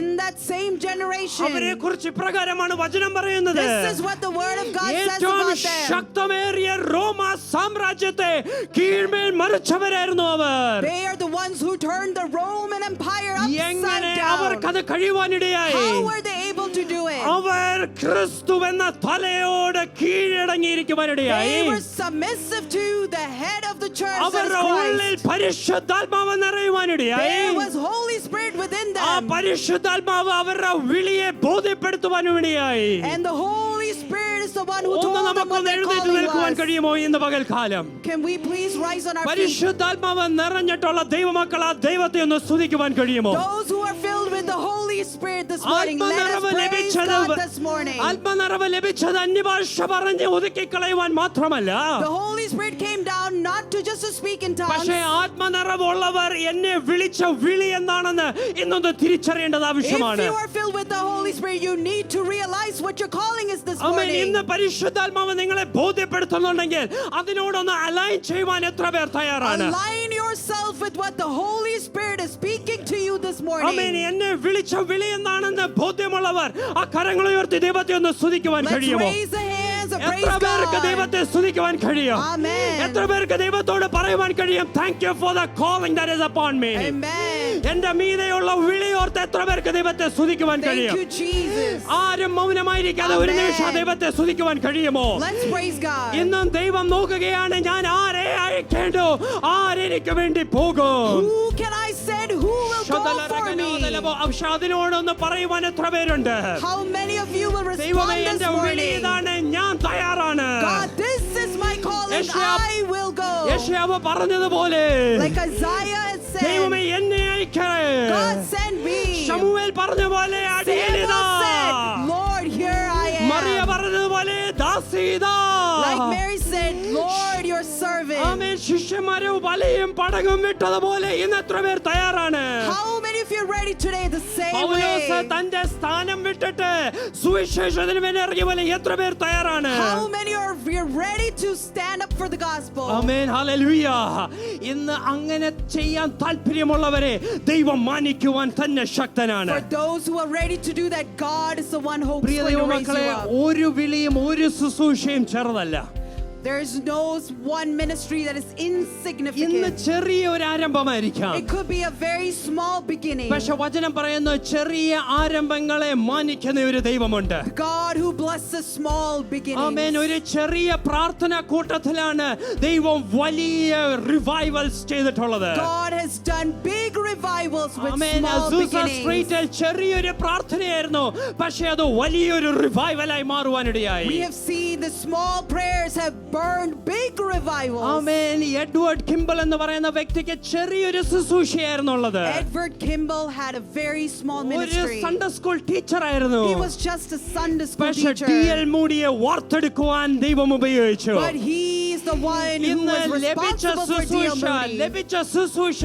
In that same generation, അവരെ കുറിച്ച് ഇപ്രകാരമാണ് വചനം പറയുന്നത്. this is what the word of God says ഏറ്റവും about them. ശക്തമേറിയ റോമ സാമ്രാജ്യത്തെ കീഴ്മേൽ മറിച്ചവരായിരുന്നു അവർ. They are the ones who turned the Roman Empire എങ്ങനെ upside down. അവർക്കത് കഴിയുവാനിടയായി? How were they able to do it? അവർ ക്രിസ്തു എന്ന തലയോട് കീഴടങ്ങിയിരിക്കുവാനിടയായി. They were submissive to the head of the church, that is അവരുടെ ഉള്ളിൽ Christ. പരിശുദ്ധാത്മാവ് നിറയുവാനിടയായി. There was Holy Spirit within them. ആ പരിശുദ്ധാത്മാവ് അവരുടെ വിളിയെ ബോധ്യപ്പെടുത്തുവാൻ വേണ്ടിയായി. And the Holy Spirit is the one who told them what നമുക്കൊന്ന് their എഴുന്നേറ്റ് calling നിൽക്കുവാൻ was. കഴിയുമോ ഇന്ന് പകൽക്കാലം? Can we please rise on our feet? പരിശുദ്ധാത്മാവ് നിറഞ്ഞിട്ടുള്ള ദൈവമക്കൾ ആ ദൈവത്തെ ഒന്ന് സ്തുതിക്കുവാൻ കഴിയുമോ? Those who are filled with the Holy Spirit this morning, let us praise God this morning. ആത്മനിറവ് ലഭിച്ചത് അന്യഭാഷ പറഞ്ഞ് ഒതുക്കിക്കളയുവാൻ മാത്രമല്ല, The Holy Spirit came down not to just to speak in tongues. പക്ഷേ ആത്മനിറവുള്ളവർ എന്നെ വിളിച്ച വിളി എന്താണെന്ന് ഇന്നൊന്ന് തിരിച്ചറിയേണ്ടത് If ആവശ്യമാണ്. you are filled with the Holy Spirit, you need to realize what your calling is this amen. morning. ഇന്ന് പരിശുദ്ധാത്മാവ് നിങ്ങളെ ബോധ്യപ്പെടുത്തുന്നുണ്ടെങ്കിൽ അതിനോടൊന്ന് അലൈൻ ചെയ്യുവാൻ എത്ര പേർ തയ്യാറാണ്? Align yourself with what the Holy Spirit is speaking to you this amen. morning. എന്നെ വിളിച്ച വിളി എന്താണെന്ന് ബോധ്യമുള്ളവർ ആ കരങ്ങൾ ഉയർത്തി ദൈവത്തെ ഒന്ന് സ്തുതിക്കുവാൻ Let's കഴിയുമോ? raise the hands and praise എത്ര പേർക്ക് God. ദൈവത്തെ സ്തുതിക്കുവാൻ കഴിയും? Amen. എത്ര പേർക്ക് ദൈവത്തോട് പറയുവാൻ കഴിയും, thank you for the calling that is upon me? Amen. എന്റെ മീതെയുള്ള വിളിയോർത്ത് എത്ര പേർക്ക് ദൈവത്തെ സ്തുതിക്കുവാൻ Thank കഴിയും? you, Jesus. ആരും മൗനമായിരിക്കാതെ ഒരു Amen. നിമിഷം ദൈവത്തെ സ്തുതിക്കുവാൻ കഴിയുമോ? Let's praise God. ഇന്നും ദൈവം നോക്കുകയാണ്, ഞാൻ ആരെ അയക്കേണ്ടു, ആരെനിക്ക് വേണ്ടി പോകും. Who can I send? Who will go for me? പക്ഷെ അതിനോടൊന്ന് പറയുവാൻ എത്ര പേരുണ്ട്? How many of you will respond ദൈവമേ, this എന്റെ വിളി morning? ഇതാണ്, ഞാൻ തയ്യാറാണ്. God, this is my calling. യെശയ്യാവ്- I will go. യെശയ്യാവ് പറഞ്ഞതുപോലെ Like Isaiah had said, ദൈവമേ എന്നെ അയക്കേ. God send me. ശമൂവേൽ പറഞ്ഞ പോലെ അടിയനിതാ. Samuel said, Lord, here I Mariya am. പറഞ്ഞതുപോലെ ദാസീതാ. Like Mary said, Lord, your servant. ആമേൻ. ശിഷ്യന്മാരും വലയും പടകും വിട്ടതുപോലെ ഇന്ന് എത്ര പേർ തയ്യാറാണ്? How many of you are ready today the same Paulose way? തന്റെ സ്ഥാനം വിട്ടിട്ട് സുവിശേഷത്തിന് വേണ്ടി ഇറങ്ങിയ പോലെ എത്ര പേർ തയ്യാറാണ്? How many are ready to stand up for the gospel? Amen. Hallelujah. ഇന്ന് അങ്ങനെ ചെയ്യാൻ താല്പര്യമുള്ളവരെ ദൈവം മാനിക്കുവാൻ തന്നെ ശക്തനാണ്. For those who are ready to do that, God is the one who hopes Priya for you to raise ദൈവമക്കളെ, you up. ഒരു വിളിയും ഒരു ശുശ്രൂഷയും ചെറുതല്ല. There is no one ministry that is ഇന്ന് insignificant. ചെറിയ ഒരു ആരംഭമായിരിക്കാം, It could be a very small beginning. പക്ഷെ വചനം പറയുന്നു ചെറിയ ആരംഭങ്ങളെ മാനിക്കുന്ന ഒരു ദൈവമുണ്ട്. God who blesses small beginnings. ആമേൻ. ഒരു ചെറിയ പ്രാർത്ഥന കൂട്ടത്തിലാണ് ദൈവം വലിയ റിവൈവൽസ് ചെയ്തിട്ടുള്ളത്. God has done big revivals with amen. small അസൂസ beginnings. സ്ട്രീറ്റിൽ ചെറിയൊരു പ്രാർത്ഥനയായിരുന്നു, പക്ഷെ അത് വലിയൊരു റിവൈവലായി മാറുവാനിടയായി. We have seen the small prayers have burned big revivals. Amen. Edward Kimball എന്ന് പറയുന്ന വ്യക്തിക്ക് ചെറിയൊരു ശുശ്രൂഷയായിരുന്നുള്ളത്. Edward Kimball had a very small ഒരു ministry. സൺഡേ സ്കൂൾ ടീച്ചർ ആയിരുന്നു. He was just a Sunday school പക്ഷെ teacher. ടി.എൽ. മൂഡിയെ വാർത്തെടുക്കുവാൻ ദൈവം ഉപയോഗിച്ചു. But he is the one who ഇന്ന് was ലഭിച്ച responsible for D.L. ശുശ്രൂഷ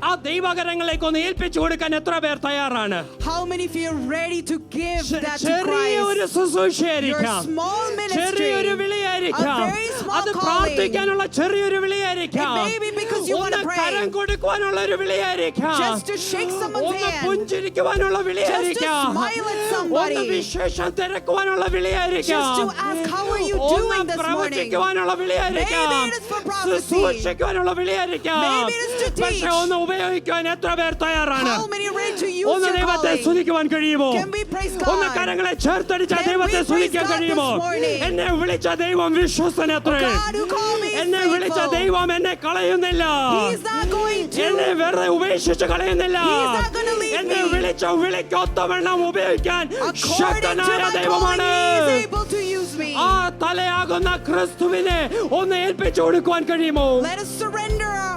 ആ ദൈവകരങ്ങളിലേക്ക് ഒന്ന് ഏൽപ്പിച്ചു കൊടുക്കാൻ എത്ര പേർ തയ്യാറാണ്? How many of you are ready to give that to ചെറിയ ഒരു Christ? ശുശ്രൂഷയായിരിക്കാം, Your small ministry, ചെറിയൊരു വിളിയായിരിക്കാം, a very small അത് calling. പ്രാർത്ഥിക്കാനുള്ള ചെറിയൊരു വിളിയായിരിക്കാം, It may be because you ഒന്ന് wanna pray. കരം കൊടുക്കുവാനുള്ള ഒരു വിളിയായിരിക്കാം, Just to shake someone's ഒന്ന് hand. പുഞ്ചിരിക്കുവാനുള്ള വിളിയായിരിക്കാം, smile at somebody. ഒന്ന് വിശേഷം തിരക്കുവാനുള്ള വിളിയായിരിക്കാം, Just to ask, how are you ഒന്ന് doing this morning? പ്രവചിക്കുവാനുള്ള വിളിയായിരിക്കാം, Maybe it is for prophecy. ശുശ്രൂഷിക്കുവാനുള്ള വിളിയായിരിക്കാം, Maybe it is to teach. പക്ഷെ ഒന്ന് ഉപയോഗിക്കാൻ എത്ര പേർ തയ്യാറാണ്? How many are ready to use ഒന്ന് your ദൈവത്തെ calling? സ്തുതിക്കുവാൻ കഴിയുമോ? Can we praise ഒന്ന് God? കരങ്ങളെ ചേർത്തടിച്ച Can ദൈവത്തെ we praise സ്തുതിക്കാൻ God കഴിയുമോ? this morning? എന്നെ വിളിച്ച ദൈവം വിശ്വസ്തനത്രേ. God who called me is എന്നെ വിളിച്ച faithful. ദൈവം എന്നെ കളയുന്നില്ല, He's not going എന്നെ to. വെറുതെ ഉപേക്ഷിച്ച് കളയുന്നില്ല. He's not gonna leave എന്നെ me. വിളിച്ച വിളിക്കൊത്തവണ്ണം ഉപയോഗിക്കാൻ According to ശക്തനായ my calling, ദൈവമാണ്. he is able to use me. ആ തലയാകുന്ന ക്രിസ്തുവിനെ ഒന്ന് ഏൽപ്പിച്ചു കൊടുക്കുവാൻ കഴിയുമോ? Let us surrender our